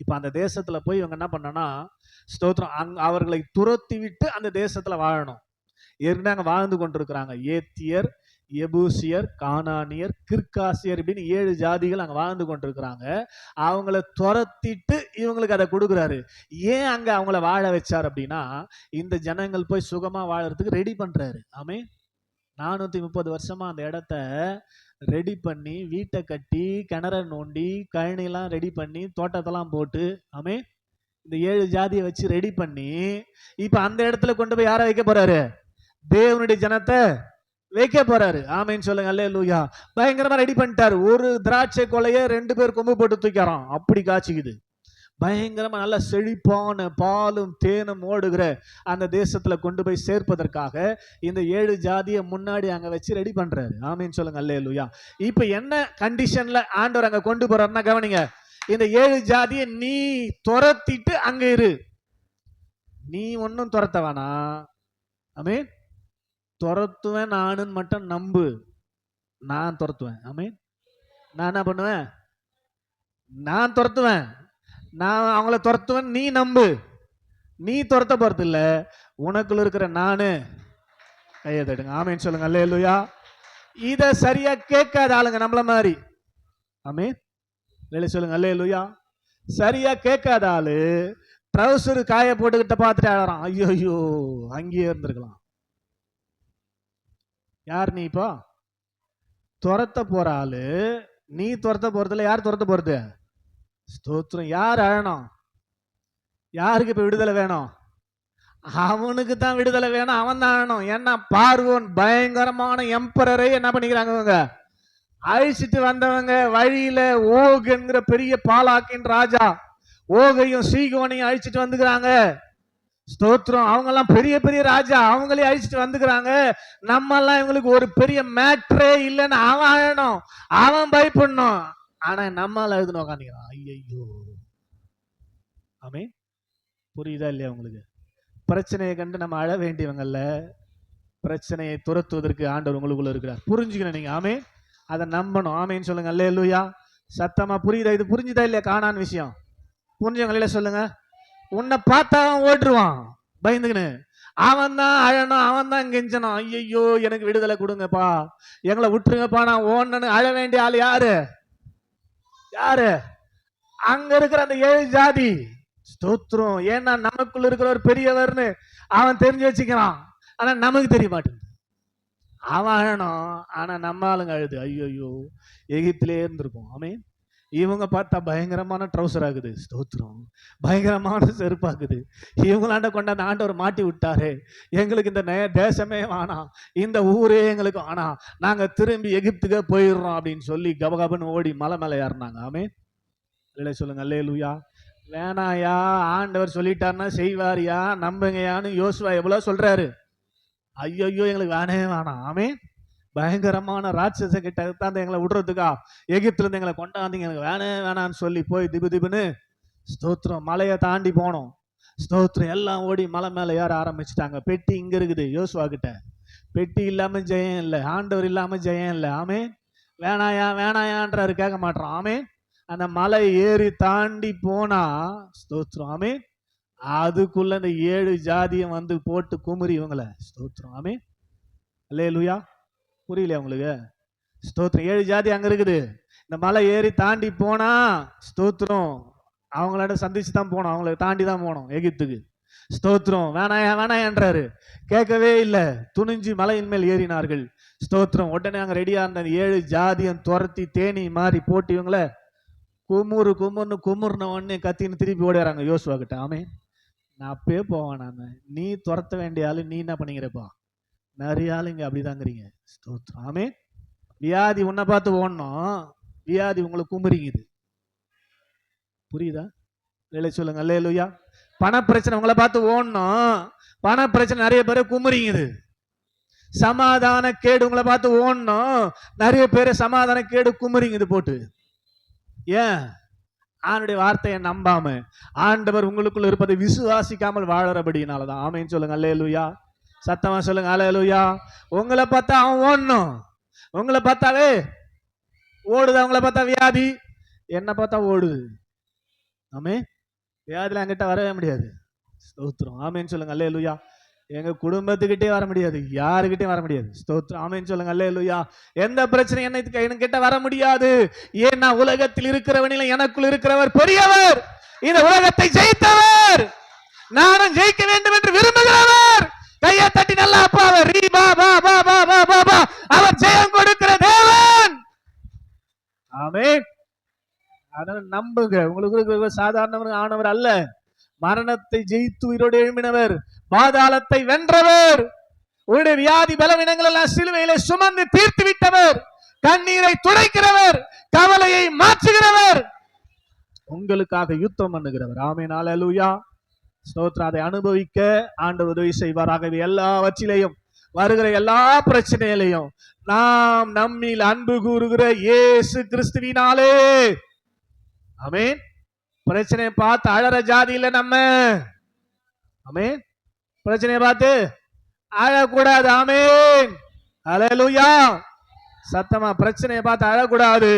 இப்ப அந்த தேசத்துல போய் இவங்க என்ன பண்ணனா, ஸ்தோத்திரம், அவர்களை துரத்தி விட்டு அந்த தேசத்துல வாழணும். ஏற்கனவே அங்க வாழ்ந்து கொண்டிருக்கிறாங்க. ஏத்தியர், எபூசியர், கானானியர், கிர்காசியர் இப்படின்னு 7 ஜாதிகள் அங்க வாழ்ந்து கொண்டிருக்கிறாங்க. அவங்கள துரத்திட்டு இவங்களுக்கு அதை கொடுக்குறாரு. ஏன் அங்க அவங்கள வாழ வச்சார் அப்படின்னா, இந்த ஜனங்கள் போய் சுகமா வாழறதுக்கு ரெடி பண்றாரு. ஆமே. 430 வருஷமா அந்த இடத்த ரெடி பண்ணி, வீட்டை கட்டி, கிணற நோண்டி, கழனிலாம் ரெடி பண்ணி, தோட்டத்தெல்லாம் போட்டு, ஆமே, இந்த 7 ஜாதியை வச்சு ரெடி பண்ணி இப்ப அந்த இடத்துல கொண்டு போய் யாரை வைக்க போறாரு? தேவனுடைய ஜனத்தை வைக்க போறாரு. ஆமென் சொல்லுங்க. அல்லேலூயா. பயங்கரமா ரெடி பண்ணிட்டாரு. ஒரு திராட்சை கொலைய 2 பேர் கொம்பு போட்டு தூக்கிறான். அப்படி காய்ச்சிக்குது. பயங்கரமா நல்ல செழிப்பான பாலும் தேனும் ஓடுகிற அந்த தேசத்துல கொண்டு போய் சேர்ப்பதற்காக இந்த 7 ஜாதியை முன்னாடி அங்க வச்சு ரெடி பண்றாரு. ஆமென் சொல்லுங்க. அல்லேலூயா. இப்ப என்ன கண்டிஷன்ல ஆண்டவர் அங்க கொண்டு போறாருன்னா, கவனிங்க, இந்த 7 ஜாதியை நீ துரத்திட்டு அங்க இரு. நீ ஒன்னும் துரத்த வேணா. ஆமென். துரத்துவேன் நானுன்னு மட்டும் நம்பு. நான் துரத்துவேன். ஆமென். நான் என்ன பண்ணுவேன்? நான் துரத்துவேன். நான் அவங்கள துரத்துவேன். நீ நம்பு. நீ துரத்த போறது இல்ல, உனக்குள்ள இருக்கிற நானு. கையை தட்டுங்க. ஆமென் சொல்லுங்க. அல்லேலூயா. இத சரியா கேட்காத ஆளுங்க நம்மள மாதிரி. ஆமென். வேலை சொல்லுங்க. அல்லேலூயா. சரியா கேட்காத ஆளு ட்ரௌசர் காய போட்டுக்கிட்ட பார்த்துட்டு ஆடுறான். ஐயோ, அங்கேயே இருந்திருக்கலாம். யார் நீ? இப்போ துரத்த போற ஆளு. நீ துரத்த போறதுல யார் துரத்த போறது? ஸ்தோத்திரம். யார் அழணும்? யாருக்கு இப்ப விடுதலை வேணும்? அவனுக்கு தான் விடுதலை வேணும். அவன் தான் அழணும். ஏன்னா பார்வோன் பயங்கரமான எம்பரரை என்ன பண்ணிக்கிறாங்க, இவங்க அழிச்சிட்டு வந்தவங்க. வழியில ஓக் என்கிற பெரிய பாலாக்கின் ராஜா ஓகையும் சீகோனையும் அழிச்சிட்டு வந்துக்கிறாங்க. ஸ்தோத்திரம். அவங்க எல்லாம் பெரிய பெரிய ராஜா, அவங்களே அழிச்சிட்டு வந்துக்கிறாங்க. நம்ம எல்லாம் இவங்களுக்கு ஒரு பெரிய மேட்ரே இல்லைன்னு அவன் அழணும், அவன் பயப்படணும். ஆனா நம்மால எழுதுன உக்காந்துக்கிறான். ஐயோ. ஆமே. புரியுதா இல்லையா உங்களுக்கு? பிரச்சனையை கண்டு நம்ம அழ வேண்டியவங்கல்ல, பிரச்சனையை துரத்துவதற்கு ஆண்டவர் உங்களுக்குள்ள இருக்கிறார். புரிஞ்சுக்கணும் நீங்க. ஆமே, அதை நம்பணும். ஆமேன்னு சொல்லுங்க. அல்லேலூயா. சத்தமா புரியுதா? இது புரிஞ்சுதா இல்லையா? காணான் விஷயம் புரிஞ்சவங்கள சொல்லுங்க. உன்னை பார்த்தா ஓட்டுருவான் பயந்துக்குன்னு. அவன் தான் அழணும், அவன் தான் கெஞ்சணும். ஐயோ எனக்கு விடுதலை கொடுங்கப்பா, எங்களை விட்டுருங்கப்பா, நான் ஓடனு அழ வேண்டிய ஆள் யாரு? யாரு? அங்க இருக்கிற அந்த 7 ஜாதி. ஸ்தோத்திரம். ஏன்னா நமக்குள்ள இருக்கிற ஒரு பெரியவர்னு அவன் தெரிஞ்சு வச்சுக்கிறான். ஆனா நமக்கு தெரிய மாட்டேங்குது. அவன் அழணும், ஆனா நம்ம ஆளுங்க அழுது. ஐயோ எகிப்திலே இருந்திருக்கும். ஆமே, இவங்க பார்த்தா பயங்கரமான ட்ரௌசர் ஆகுது. ஸ்தோத்திரம். பயங்கரமான செருப்பாக்குது. இவங்களாண்ட கொண்டாந்து ஆண்டவர் மாட்டி விட்டாரு. எங்களுக்கு இந்த தேசமே வேணாம், இந்த ஊரே எங்களுக்கு வேணாம், நாங்க திரும்பி எகிப்துக்கே போயிடுறோம் அப்படின்னு சொல்லி கபகபன்னு ஓடி மலை மேலே ஏறினாங்க. ஆமே, இல்லை சொல்லுங்க. அல்லேலூயா. வேணாயா, ஆண்டவர் சொல்லிட்டாருன்னா செய்வாரியா, நம்புங்கயான்னு யோசுவா எவ்வளவு சொல்றாரு. ஐயோ எங்களுக்கு வேணே வேணாம். ஆமே, பயங்கரமான ராட்சச கிட்ட தான் எங்களை விடுறதுக்கா எகிப்துல இருந்து எங்களை கொண்டாந்தீங்க, எனக்கு வேணே வேணான்னு சொல்லி போய் திபுன்னு ஸ்தோத்திரம் மலையை தாண்டி போனோம். ஸ்தோத்திரம். எல்லாம் ஓடி மலை மேல ஏற ஆரம்பிச்சுட்டாங்க. பெட்டி இங்க இருக்குது யோசுவா கிட்ட. பெட்டி இல்லாம ஜெயம் இல்லை, ஆண்டவர் இல்லாம ஜெயம் இல்லை. ஆமே, வேணாயா வேணாயான்றாரு, கேட்க மாட்டான். ஆமே, அந்த மலை ஏறி தாண்டி போனா ஸ்தோத்திரம். ஆமே, அதுக்குள்ள இந்த 7 ஜாதியம் வந்து போட்டு குமுறி இவங்களை. ஸ்தோத்திரம். ஆமே, அல்லேலூயா. புரியலையா உங்களுக்கு? ஸ்தோத்திரம். 7 ஜாதி அங்க இருக்குது. இந்த மலை ஏறி தாண்டி போனா ஸ்தோத்திரம் அவங்களோட சந்திச்சு தான் போனோம், அவங்களை தாண்டி தான் போனோம் எகிப்துக்கு. ஸ்தோத்திரம். வேணாயா வேணாயான்றாரு, கேட்கவே இல்லை. துணிஞ்சு மலையின் மேல் ஏறினார்கள். ஸ்தோத்திரம். உடனே அங்க ரெடியா இருந்த 7 ஜாதியம் துரத்தி தேனி மாறி போட்டு இவங்களை குமுறுன்னு குமுறுன உடனே கத்தின்னு திருப்பி ஓடுறாங்க யோசுவா கிட்ட. ஆமே, நான் அப்பயே போவேன், நான் நீ துரத்த வேண்டிய ஆளு, நீ என்ன பண்ணிக்கிறப்பா? நிறைய ஆளுங்க அப்படிதாங்கிறீங்க. ஸ்தோத்திரம். ஆமே, வியாதி உன்னை பார்த்து ஓடணும், வியாதி உங்களுக்கு குமுறிங்குது. புரியுதா? இல்லை சொல்லுங்க. அல்லேலூயா. பண பிரச்சனை உங்களை பார்த்து ஓடணும், பண பிரச்சனை நிறைய பேரை குமுறிங்குது. சமாதான கேடு உங்களை பார்த்து ஓடணும், நிறைய பேரை சமாதான கேடு குமுறிங்குது போட்டு. ஏன்? ஆண்டுடைய வார்த்தையை நம்பாம ஆண்டவர் உங்களுக்குள்ள இருப்பதை விசுவாசிக்காமல் வாழறபடினாலதான். ஆமேன்னு சொல்லுங்க. அல்லேலூயா. சத்தமா சொல்லுங்க. அல்லேலூயா. உங்களை பார்த்தா அவன் ஓடணும், உங்களை பார்த்தாவே ஓடுது. அவங்கள பார்த்தா வியாதி, என்ன பார்த்தா ஓடுது. ஆமே, வியாதில என்கிட்ட வரவே முடியாது. ஸ்தோத்திரம். ஆமேன்னு சொல்லுங்க. அல்லேலூயா. எங்க குடும்பத்துக்கிட்டே வர முடியாது, யாருக்கிட்டே வர முடியாது. ஸ்தோத்திரம். ஆமேன்னு சொல்லுங்க. அல்லேலூயா. எந்த பிரச்சனை என்ன கிட்ட வர முடியாது. ஏன்னா உலகத்தில் இருக்கிறவனில எனக்குள் இருக்கிறவர் பெரியவர், இந்த உலகத்தை ஜெயித்தவர், நானும் ஜெயிக்க வேண்டும் என்று விரும்புகிறவர். கையை தட்டி நல்லா அப்பாவர் அவர் ஜெயம் கொடுக்கிற தேவன். ஆமென். அதனால நம்புங்க. உங்களுக்கு சாதாரண ஆனவர் அல்ல, மரணத்தை ஜெயித்து உயிரோடு எழுப்பினவர், பாதாளத்தை வென்றவர், உங்களுடைய வியாதி பலவீனங்கள் எல்லாம் சிலுவையிலே சுமந்து தீர்த்து விட்டவர், கண்ணீரை துடைக்கிறவர், கவலையை மாற்றுகிறவர், உங்களுக்காக யுத்தம் பண்ணுகிறவர். ஆமென். அல்லேலூயா. ஸ்தோத்திரம். அதை அனுபவிக்க ஆண்டவர் உதவி செய்வாராகவே. எல்லாவற்றிலையும் வருகிற எல்லா பிரச்சனையிலையும் நாம் நம்மில் அன்பு கூறுகிற இயேசு கிறிஸ்துவினாலே. ஆமென். பிரச்சனையை பார்த்து அழற ஜாதி இல்ல நம்ம. ஆமென். பிரச்சனையை பார்த்து அழக்கூடாது. ஆமென். அல்லேலூயா. சத்தமா பிரச்சனையை பார்த்து அழக்கூடாது,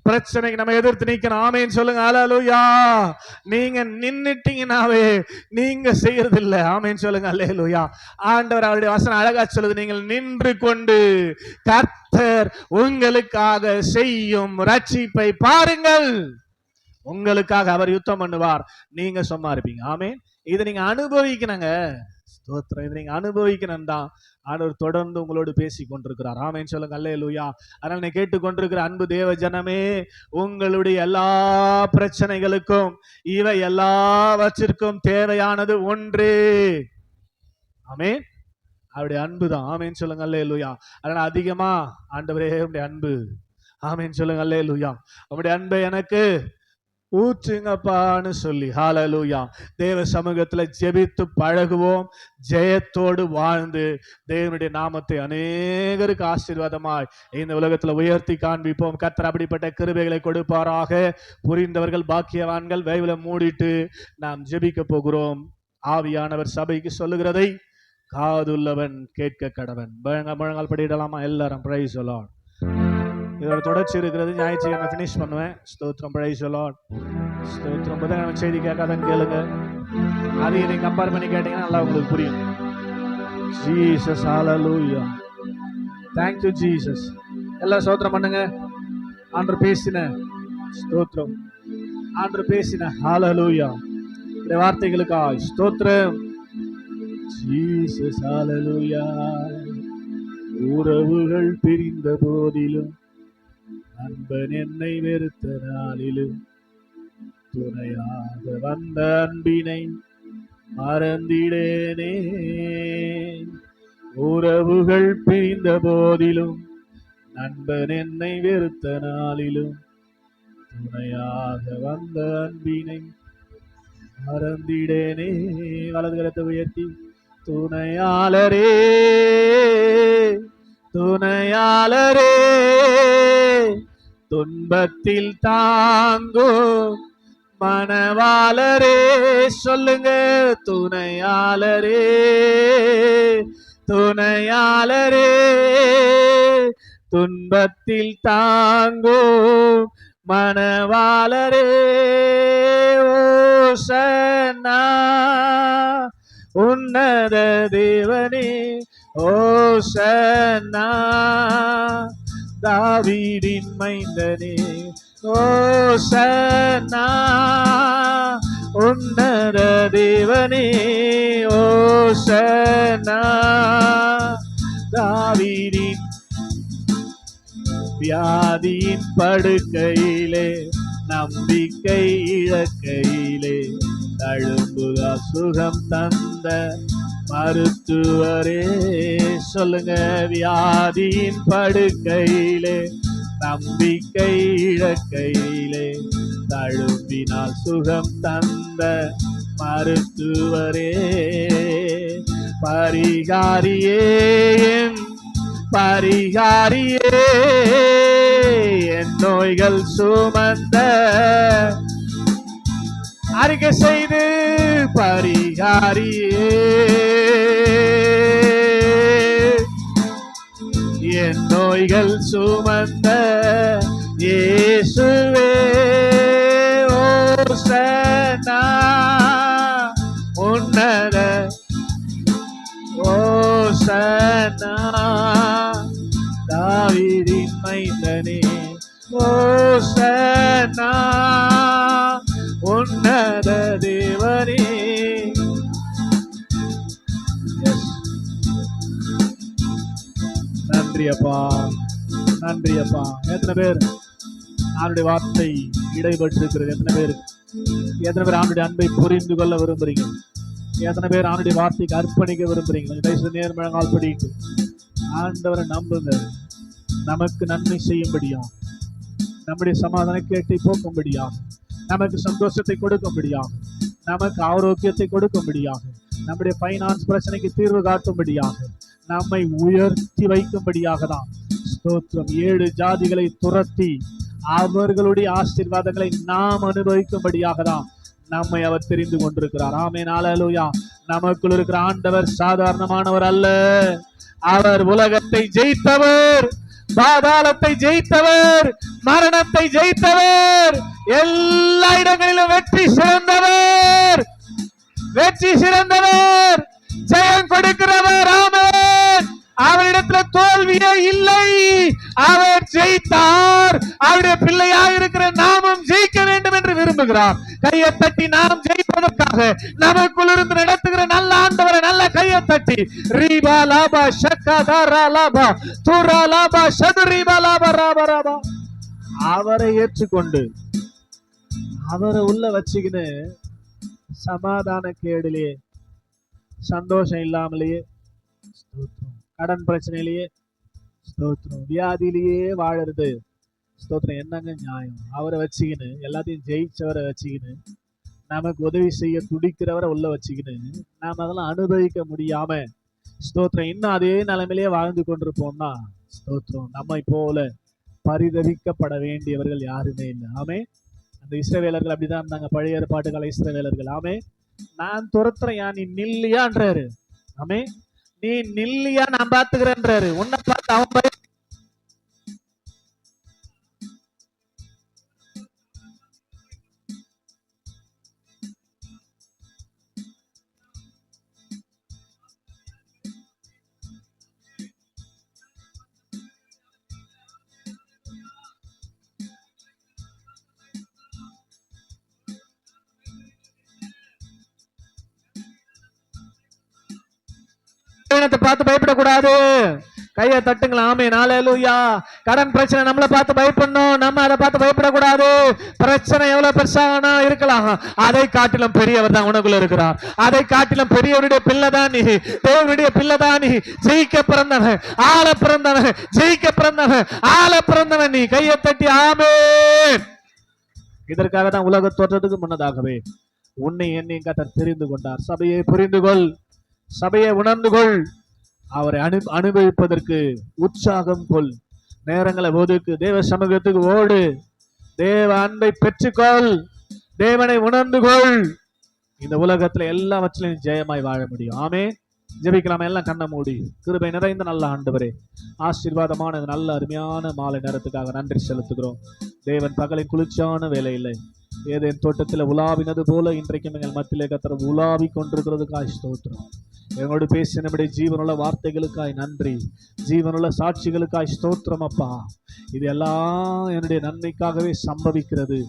பிரச்சனைக்கு நம்ம எதிர்த்து நிக்கணும். ஆமேன்னு சொல்லுங்க. அல்லேலூயா. நீங்க நின்னுட்டீங்கன்னாவே நீங்க செய்யறது இல்ல. ஆமேன்னு சொல்லுங்க. அல்லேலூயா. ஆண்டவர் அவருடைய வசனம் அழகா சொல்லுது, நீங்கள் நின்று கொண்டு கர்த்தர் உங்களுக்காக செய்யும் ரட்சிப்பை பாருங்கள். உங்களுக்காக அவர் யுத்தம் பண்ணுவார், நீங்க சும்மா இருப்பீங்க. ஆமேன். இதை நீங்க அனுபவிக்கணுங்க. ஸ்தோத்திரம். இதை நீங்க அனுபவிக்கணும் தான் ஆண்டவர் தொடர்ந்து உங்களோடு பேசி கொண்டிருக்கிறார். ஆமென் சொல்லுங்க. அல்லேலூயா. அதனால நீ கேட்டுக்கொண்டிருக்கிற அன்பு தேவ ஜனமே, உங்களுடைய எல்லா பிரச்சனைகளுக்கும் இவை எல்லாவற்றிற்கும் தேவையானது ஒன்றே. ஆமென். அவருடைய அன்பு தான். ஆமென் சொல்லுங்க. அல்லேலூயா. அதனால அதிகமா ஆண்டவரே உங்களுடைய அன்பு, ஆமென் சொல்லுங்க. அல்லேலூயா, உங்களுடைய அன்பை எனக்கு ஊற்றுங்கப்பான்னு சொல்லி ஹல்லேலூயா தேவ சமூகத்துல ஜெபித்து பழகுவோம். ஜெயத்தோடு வாழ்ந்து தேவனுடைய நாமத்தை அநேகருக்கு ஆசீர்வாதமாய் இந்த உலகத்துல உயர்த்தி காண்பிப்போம். கர்த்தர் அப்படிப்பட்ட கிருபைகளை கொடுப்பாராக. புரிந்தவர்கள் பாக்கியவான்கள். பைபிளை மூடிட்டு நாம் ஜெபிக்க போகிறோம். ஆவியானவர் சபைக்கு சொல்லுகிறதை காதுள்ளவன் கேட்க கடவன். முழங்கால் படியிடலாமா எல்லாரும்? Praise the Lord. இதோட தொடர்ச்சி இருக்கிறது. ஞாயிற்றுக்கிழமை ஃபினிஷ் பண்ணுவேன். ஸ்தோத்திரம். Praise the Lord. ஸ்தோத்திரம். புதன்கிழமை செய்தி கேட்காதன்னு கேளுங்க. அதையும் நீங்க கம்பேர் பண்ணி கேட்டீங்கன்னா நல்லா உங்களுக்கு புரியும். Jesus hallelujah. Thank you Jesus. எல்லாம் ஸ்தோத்திரம் பண்ணுங்க. ஆண்டவர் பேசின ஸ்தோத்திரம். ஆண்டவர் பேசின ஹalleluya. இந்த வார்த்தைகளுக்காய் ஸ்தோத்திரம். ஜீசஸ் ஹalleluya. உறவுகள் பிரிந்த போதிலும் நண்பன் என்னை வெறுத்த நாளிலும் துணையாக வந்த அன்பினை மறந்திடேனே. உறவுகள் பிரிந்த போதிலும் நண்பன் என்னை வெறுத்த நாளிலும் துணையாக வந்த அன்பினை மறந்திடேனே. வலது கரத்தை உயர்த்தி துணையாளரே துணையாளரே துன்பத்தில் தாங்கும் மனவாளரே. சொல்லுங்க. துணையாளரே துணையாளரே துன்பத்தில் தாங்கும் மனவாளரே. ஓசன்னா உன்னத தேவனே. ஓசன்னா தாவீதின் மைந்தனே. ஓசன்னா உன்னத தேவனே. ஓசன்னா தாவீதின் வியாதியின் படுக்கையிலே நம்பிக்கை இழக்கையிலே தழும்புகா சுகம் தந்த மருத்துவரே. சொல்லுங்க. வியாதியின் படுக்கையிலே நம்பிக்கை இழக்கையிலே தழும்பினால் சுகம் தந்த மருத்துவரே. பரிகாரியே பரிகாரியே என் நோய்கள் சுமந்த அறிக்கை செய்து பரிகாரியே என் நோய்கள் சுமந்த இயேசுவே. ஓசன்னா உன்னத ஓசன்னா தாவீதின் மைந்தனே. ஓசன்னா உன்னத தேவனே. நன்றி அப்பா நன்றி அப்பா. எத்தனை பேர் ஆண்டுடைய வார்த்தை இடைபெற்றிருக்கிறது? எத்தனை பேர் ஆண்டுடைய அன்பை புரிந்து கொள்ள விரும்புறீங்க? எத்தனை பேர் ஆண்டுடைய வார்த்தைக்கு அர்ப்பணிக்க விரும்புறீங்க? தயவுசெய்து நேர்முழங்கால் படிட்டு ஆண்டவரை நம்புங்க. நமக்கு நன்மை செய்யும்படியா, நம்முடைய சமாதான கேட்டை போக்கும்படியாக, நமக்கு சந்தோஷத்தை கொடுக்கும்படியாக, நமக்கு ஆரோக்கியத்தை கொடுக்கும்படியாக, நம்முடைய பைனான்ஸ் பிரச்சனைக்கு தீர்வு காட்டும்படியாக, நம்மை உயர்த்தி வைக்கும்படியாக தான். ஸ்தோத்திரம். 7 ஜாதிகளை துரத்தி அவர்களுடைய ஆசீர்வாதங்களை நாம் அனுபவிக்கும்படியாக தான் நம்மை அவர் தெரிந்து கொண்டிருக்கிறார். ஆமென். ஹல்லேலூயா. நமக்குள் இருக்கிற ஆண்டவர் சாதாரணமானவர் அல்ல. அவர் உலகத்தை ஜெயித்தவர், பாதாளத்தை ஜெயித்தவர், மரணத்தை ஜெயித்தவர், எல்லா இடங்களிலும் வெற்றி சிறந்தவர், வெற்றி சிறந்தவர், ஜெயம் கொடுக்கிறவர். ஆமென். அவரிடத்தில் தோல்வியே இல்லை. அவர் ஜெயித்தார். அவருடைய பிள்ளையாக இருக்கிற நாமும் ஜெயிக்க வேண்டும் என்று விரும்புகிறார். கையை தட்டி நாம் ஜெயிப்பதற்காக நமக்குள் இருந்து நடத்துகிற நல்ல ஆண்டவரை நல்ல கையை தட்டி ரீபா லாபா ஷக்கதரா லாபா துரா லாபா ஷதுரீபா லாபா ராபா ராபா அவரை ஏற்றுக்கொண்டு அவரை உள்ள வச்சுக்கின்னு சமாதான கேடுலயே, சந்தோஷம் இல்லாமலேயே, கடன் பிரச்சனையிலேயே, ஸ்தோத்திரம், வியாதியிலேயே வாழறது, ஸ்தோத்திரம், என்னங்க நியாயம்? அவரை வச்சுக்கின்னு, எல்லாத்தையும் ஜெயிச்சவரை வச்சுக்கின்னு, நமக்கு உதவி செய்ய துடிக்கிறவரை உள்ள வச்சுக்கின்னு நாம அதெல்லாம் அனுபவிக்க முடியாம ஸ்தோத்திரம் இன்னும் அதே நிலைமையிலேயே வாழ்ந்து கொண்டிருப்போம்னா ஸ்தோத்திரம் நம்மை போல பரிதவிக்கப்பட வேண்டியவர்கள் யாருமே இல்லை. ஆமே. அந்த இஸ்ரவேலர்கள் அப்படிதான் இருந்தாங்க, பழைய ஏற்பாட்டு கால இஸ்ரவேலர்கள். ஆமே. நான் துரத்துறேன், நீ நில்லையான்றாரு. ஆமே. நீ நில்லியா, நான் பாத்துக்கிறேன்றாரு. உன்னை பார்த்து அவன் பார்த்து பயப்படக்கூடாது. கையை தட்டுங்களா? ஆமென், ஹல்லேலூயா. கடன் பிரச்சனை நம்மளை பார்த்து பயப்படணும், நம்ம அதை பார்த்து பயப்படக்கூடாது. பிரச்சனை எவ்வளவு பெருசானா இருக்கலாம், அதை காட்டிலும் பெரியவர் தான் உனக்குள்ள இருக்கிறார். அதை காட்டிலும் பெரியவருடைய பிள்ளை தான் நீ, தேவனுடைய பிள்ளை தான் நீ. ஜெயிக்க பிறந்தவன், ஆள பிறந்தவன், ஜெயிக்க பிறந்தவன், ஆள பிறந்தவன் நீ. கையை தட்டி ஆமென். இதற்காக தான் உலக தோற்றத்துக்கு முன்னதாகவே உன்னை என்னை கர்த்தர் தெரிந்து கொண்டார். சபையை புரிந்து கொள், சபையை உணர்ந்து கொள், அவரை அனுபவிப்பதற்கு உற்சாகம் கொள், நேரங்களை ஒதுக்கு, தேவ சமூகத்துக்கு ஓடு, தேவ அன்பை பெற்றுக்கொள், தேவனை உணர்ந்து கொள். இந்த உலகத்துல எல்லாவற்றிலும் ஜெயமாய் வாழ முடியும். ஆமென். ஜெபிக்கலாமா? எல்லாம் கண்ணை மூடி. கிருபை நிறைந்த நல்ல ஆண்டவரே, ஆசீர்வாதமான நல்ல அருமையான மாலை நேரத்துக்காக நன்றி செலுத்துகிறோம். தேவன் பகலின் குளிர்ச்சியான வேலையில்லை ஏதேன் தோட்டத்தில் உலாவினது போல இன்றைக்கும் எங்கள் மத்தியிலே கர்த்தர் உலாவி கொண்டிருக்கிறதுக்காய் ஸ்தோத்திரம். எங்களோடு பேசி நம்முடைய ஜீவனுள்ள வார்த்தைகளுக்காய் நன்றி, ஜீவனுள்ள சாட்சிகளுக்காய் ஸ்தோத்திரம் அப்பா. இது எல்லாம் என்னுடைய நன்மைக்காகவே சம்பவிக்கிறது.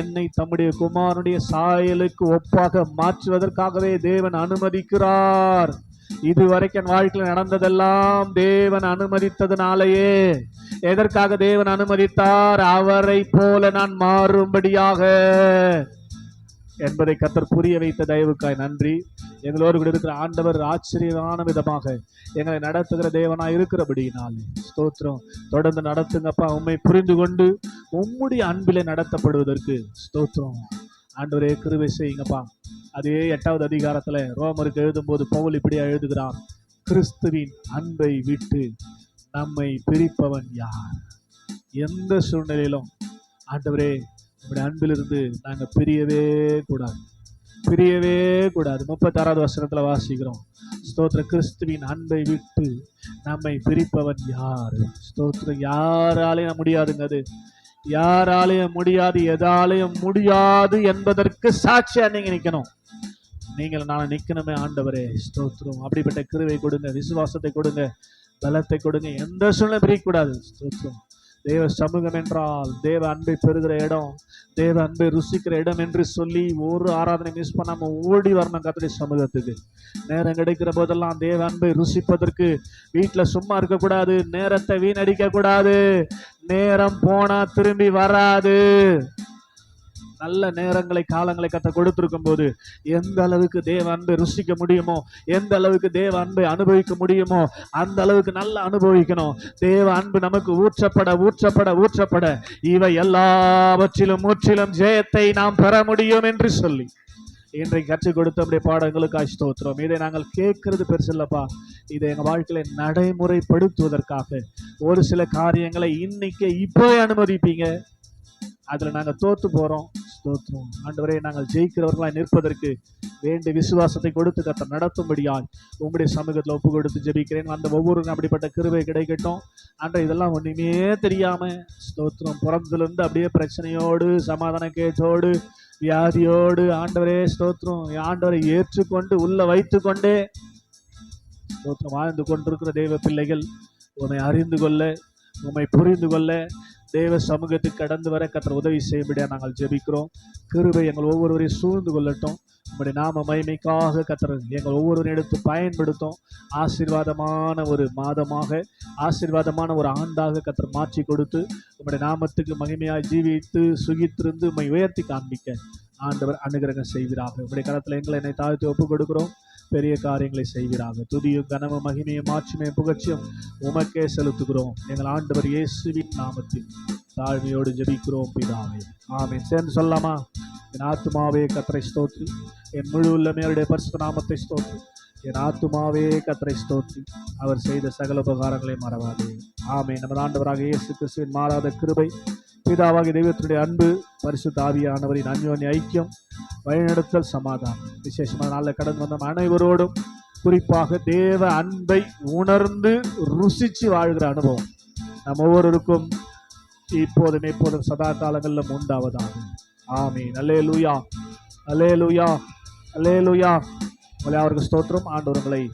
என்னை தம்முடைய குமாரனுடைய சாயலுக்கு ஒப்பாக மாற்றுவதற்காகவே தேவன் அனுமதிக்கிறார். இதுவரைக்கும் என் வாழ்க்கையில் நடந்ததெல்லாம் தேவன் அனுமதித்ததுனாலேயே. எதற்காக தேவன் அனுமதித்தார்? அவரை போல நான் மாறும்படியாக என்பதை கர்த்தர் புரிய வைத்த தயவுக்காய் நன்றி. எங்களோடு கூட இருக்கிற ஆண்டவர் ஆச்சரியமான விதமாக எங்களை நடத்துகிற தேவனாய் இருக்கிறபடினாலே ஸ்தோத்திரம். தொடர்ந்து நடத்துங்கப்பா. உண்மை புரிந்து கொண்டு உம்முடைய அன்பிலே நடத்தப்படுவதற்கு ஸ்தோத்திரம். ஆண்டவரே கிருபை செய்யுங்கப்பா. அதே 8வது அதிகாரத்துல ரோமருக்கு எழுதும் போது பவுல் இப்படியா எழுதுகிறார், கிறிஸ்துவின் அன்பை விட்டு நம்மை பிரிப்பவன் யார்? எந்த சூழ்நிலையிலும் ஆண்டவரே உங்களுடைய அன்பிலிருந்து நாங்க பிரியவே கூடாது, பிரியவே கூடாது. 36வது வசனத்துல வாசிக்கிறோம், ஸ்தோத்திர, கிறிஸ்துவின் அன்பை விட்டு நம்மை பிரிப்பவன் யாரு? ஸ்தோத்திரம். யாராலையும் முடியாதுங்க, அது யாராலையும் முடியாது, எதாலையும் முடியாது என்பதற்கு சாட்சியா நீங்க நிக்கணும். நீங்கள் நான் நிக்கணுமே ஆண்டவரே ஸ்தோத்திரம். அப்படிப்பட்ட கிருபை கொடுங்க, விசுவாசத்தை கொடுங்க, பலத்தை கொடுங்க. எந்த சூழ்நிலை பிரியக்கூடாது. ஸ்தோத்திரம். தேவ சமூகம் என்றால் தேவ அன்பை பெறுகிற இடம், தேவ அன்பை ருசிக்கிற இடம் என்று சொல்லி ஒரு ஆராதனை மிஸ் பண்ணாம ஓடி வரணும் கர்த்தருடைய சமூகத்துக்கு. நேரம் கிடைக்கிற போதெல்லாம் தேவ அன்பை ருசிப்பதற்கு வீட்டுல சும்மா இருக்கக்கூடாது, நேரத்தை வீணடிக்க கூடாது. நேரம் போனா திரும்பி வராது. நல்ல நேரங்களை காலங்களை கர்த்தர் கொடுத்திருக்கும் போது எந்த அளவுக்கு தேவ அன்பை ருசிக்க முடியுமோ, எந்த அளவுக்கு தேவ அன்பை அனுபவிக்க முடியுமோ அந்த அளவுக்கு நல்லா அனுபவிக்கணும். தேவ அன்பு நமக்கு ஊற்றப்பட ஊற்றப்பட ஊற்றப்பட இவை எல்லாவற்றிலும் முற்றிலும் ஜெயத்தை நாம் பெற முடியும் என்று சொல்லி இன்றைக்கு கற்றுக் கொடுத்த அப்படியே பாடங்களுக்காக ஸ்தோத்திரம். இதை நாங்கள் கேட்கறது பெருசு இல்லப்பா, இதை எங்க வாழ்க்கையில நடைமுறைப்படுத்துவதற்காக ஒரு சில காரியங்களை இன்னைக்கு இப்போ அனுமதிப்பீங்க. அதுல நாங்க தோத்து போறோம். ஸ்தோத்திரம். ஆண்டவரே, நாங்கள் ஜெயிக்கிறவர்களாய் நிற்பதற்கு வேண்டிய விசுவாசத்தை கொடுத்து கர்த்தர் நடத்தும்படியால் உங்களுடைய சமூகத்தில் ஒப்பு கொடுத்து ஜெபிக்கிறேன். அந்த ஒவ்வொருவரும் அப்படிப்பட்ட கிருபை கிடைக்கட்டும். ஆண்டவர், இதெல்லாம் ஒண்ணுமே தெரியாம ஸ்தோத்திரம் பிறந்ததுலேருந்து அப்படியே பிரச்சனையோடு, சமாதான கேட்டோடு, வியாதியோடு ஆண்டவரே ஸ்தோத்திரம், ஆண்டவரை ஏற்றுக்கொண்டு உள்ள வைத்து கொண்டே ஸ்தோத்திரம் வாழ்ந்து கொண்டிருக்கிற தெய்வ பிள்ளைகள் உண்மை அறிந்து கொள்ள, உண்மை புரிந்து கொள்ள, தேவ சமூகத்துக்கு கடந்து வர கர்த்தர் உதவி செய்யும்படியா நாங்கள் ஜெபிக்கிறோம். கிருபை எங்கள் ஒவ்வொருவரையும் சூழ்ந்து கொள்ளட்டும். உங்களுடைய நாம மகிமைக்காக கர்த்தர் எங்கள் ஒவ்வொருவரையும் எடுத்து பயன்படுத்தும். ஆசீர்வாதமான ஒரு மாதமாக, ஆசீர்வாதமான ஒரு ஆண்டாக கர்த்தர் மாற்றி கொடுத்து உங்களுடைய நாமத்துக்கு மகிமையாய் ஜீவித்து சுகித்திருந்து உம்மை உயர்த்தி காண்பிக்க ஆண்டவர் அனுகிரகம் செய்வீராக. உங்களுடைய கரத்தில் எங்களை என்னை தாழ்த்தி ஒப்பு கொடுக்கிறோம். பெரிய காரியங்களை செய்வீராக. துதியும் கனமும் மகிமையும் மாட்சிமையும் புகழ்ச்சியும் உமக்கே செலுத்துகிறோம். எங்கள் ஆண்டவர் இயேசுவின் நாமத்தில் தாழ்மையோடு ஜெபிக்கிறோம் பிதாவே, ஆமென். சேர்ந்து சொல்லலாமா? என் ஆத்துமாவே கர்த்தரை ஸ்தோத்ரி, என் முழு உள்ளமே அவருடைய பரிசுத்த நாமத்தை ஸ்தோத்ரி. என் ஆத்துமாவே கர்த்தரை ஸ்தோத்ரி, அவர் செய்த சகல உபகாரங்களை மறவாதே. ஆமென். நமது ஆண்டவராக இயேசு கிறிஸ்துவின் மாறாத கிருபை, பிதாவாகிய தெய்வத்தினுடைய அன்பு, பரிசுத்த ஆவியானவரின் அன்யோன்ய ஐக்கியம், வழிநடத்தல், சமாதானம் விசேஷமான நாளில் கடந்து வந்த அனைவரோடும் குறிப்பாக தேவ அன்பை உணர்ந்து ருசிச்சு வாழ்கிற அனுபவம் நம்ம ஒவ்வொருவருக்கும் இப்போதும் எப்போதும் சதா காலங்களிலும் உண்டாவதாக. ஆமீன். அல்லேலூயா, அல்லேலூயா, அல்லேலூயா. அவருக்கு ஸ்தோத்திரம். ஆண்டவர் உங்களை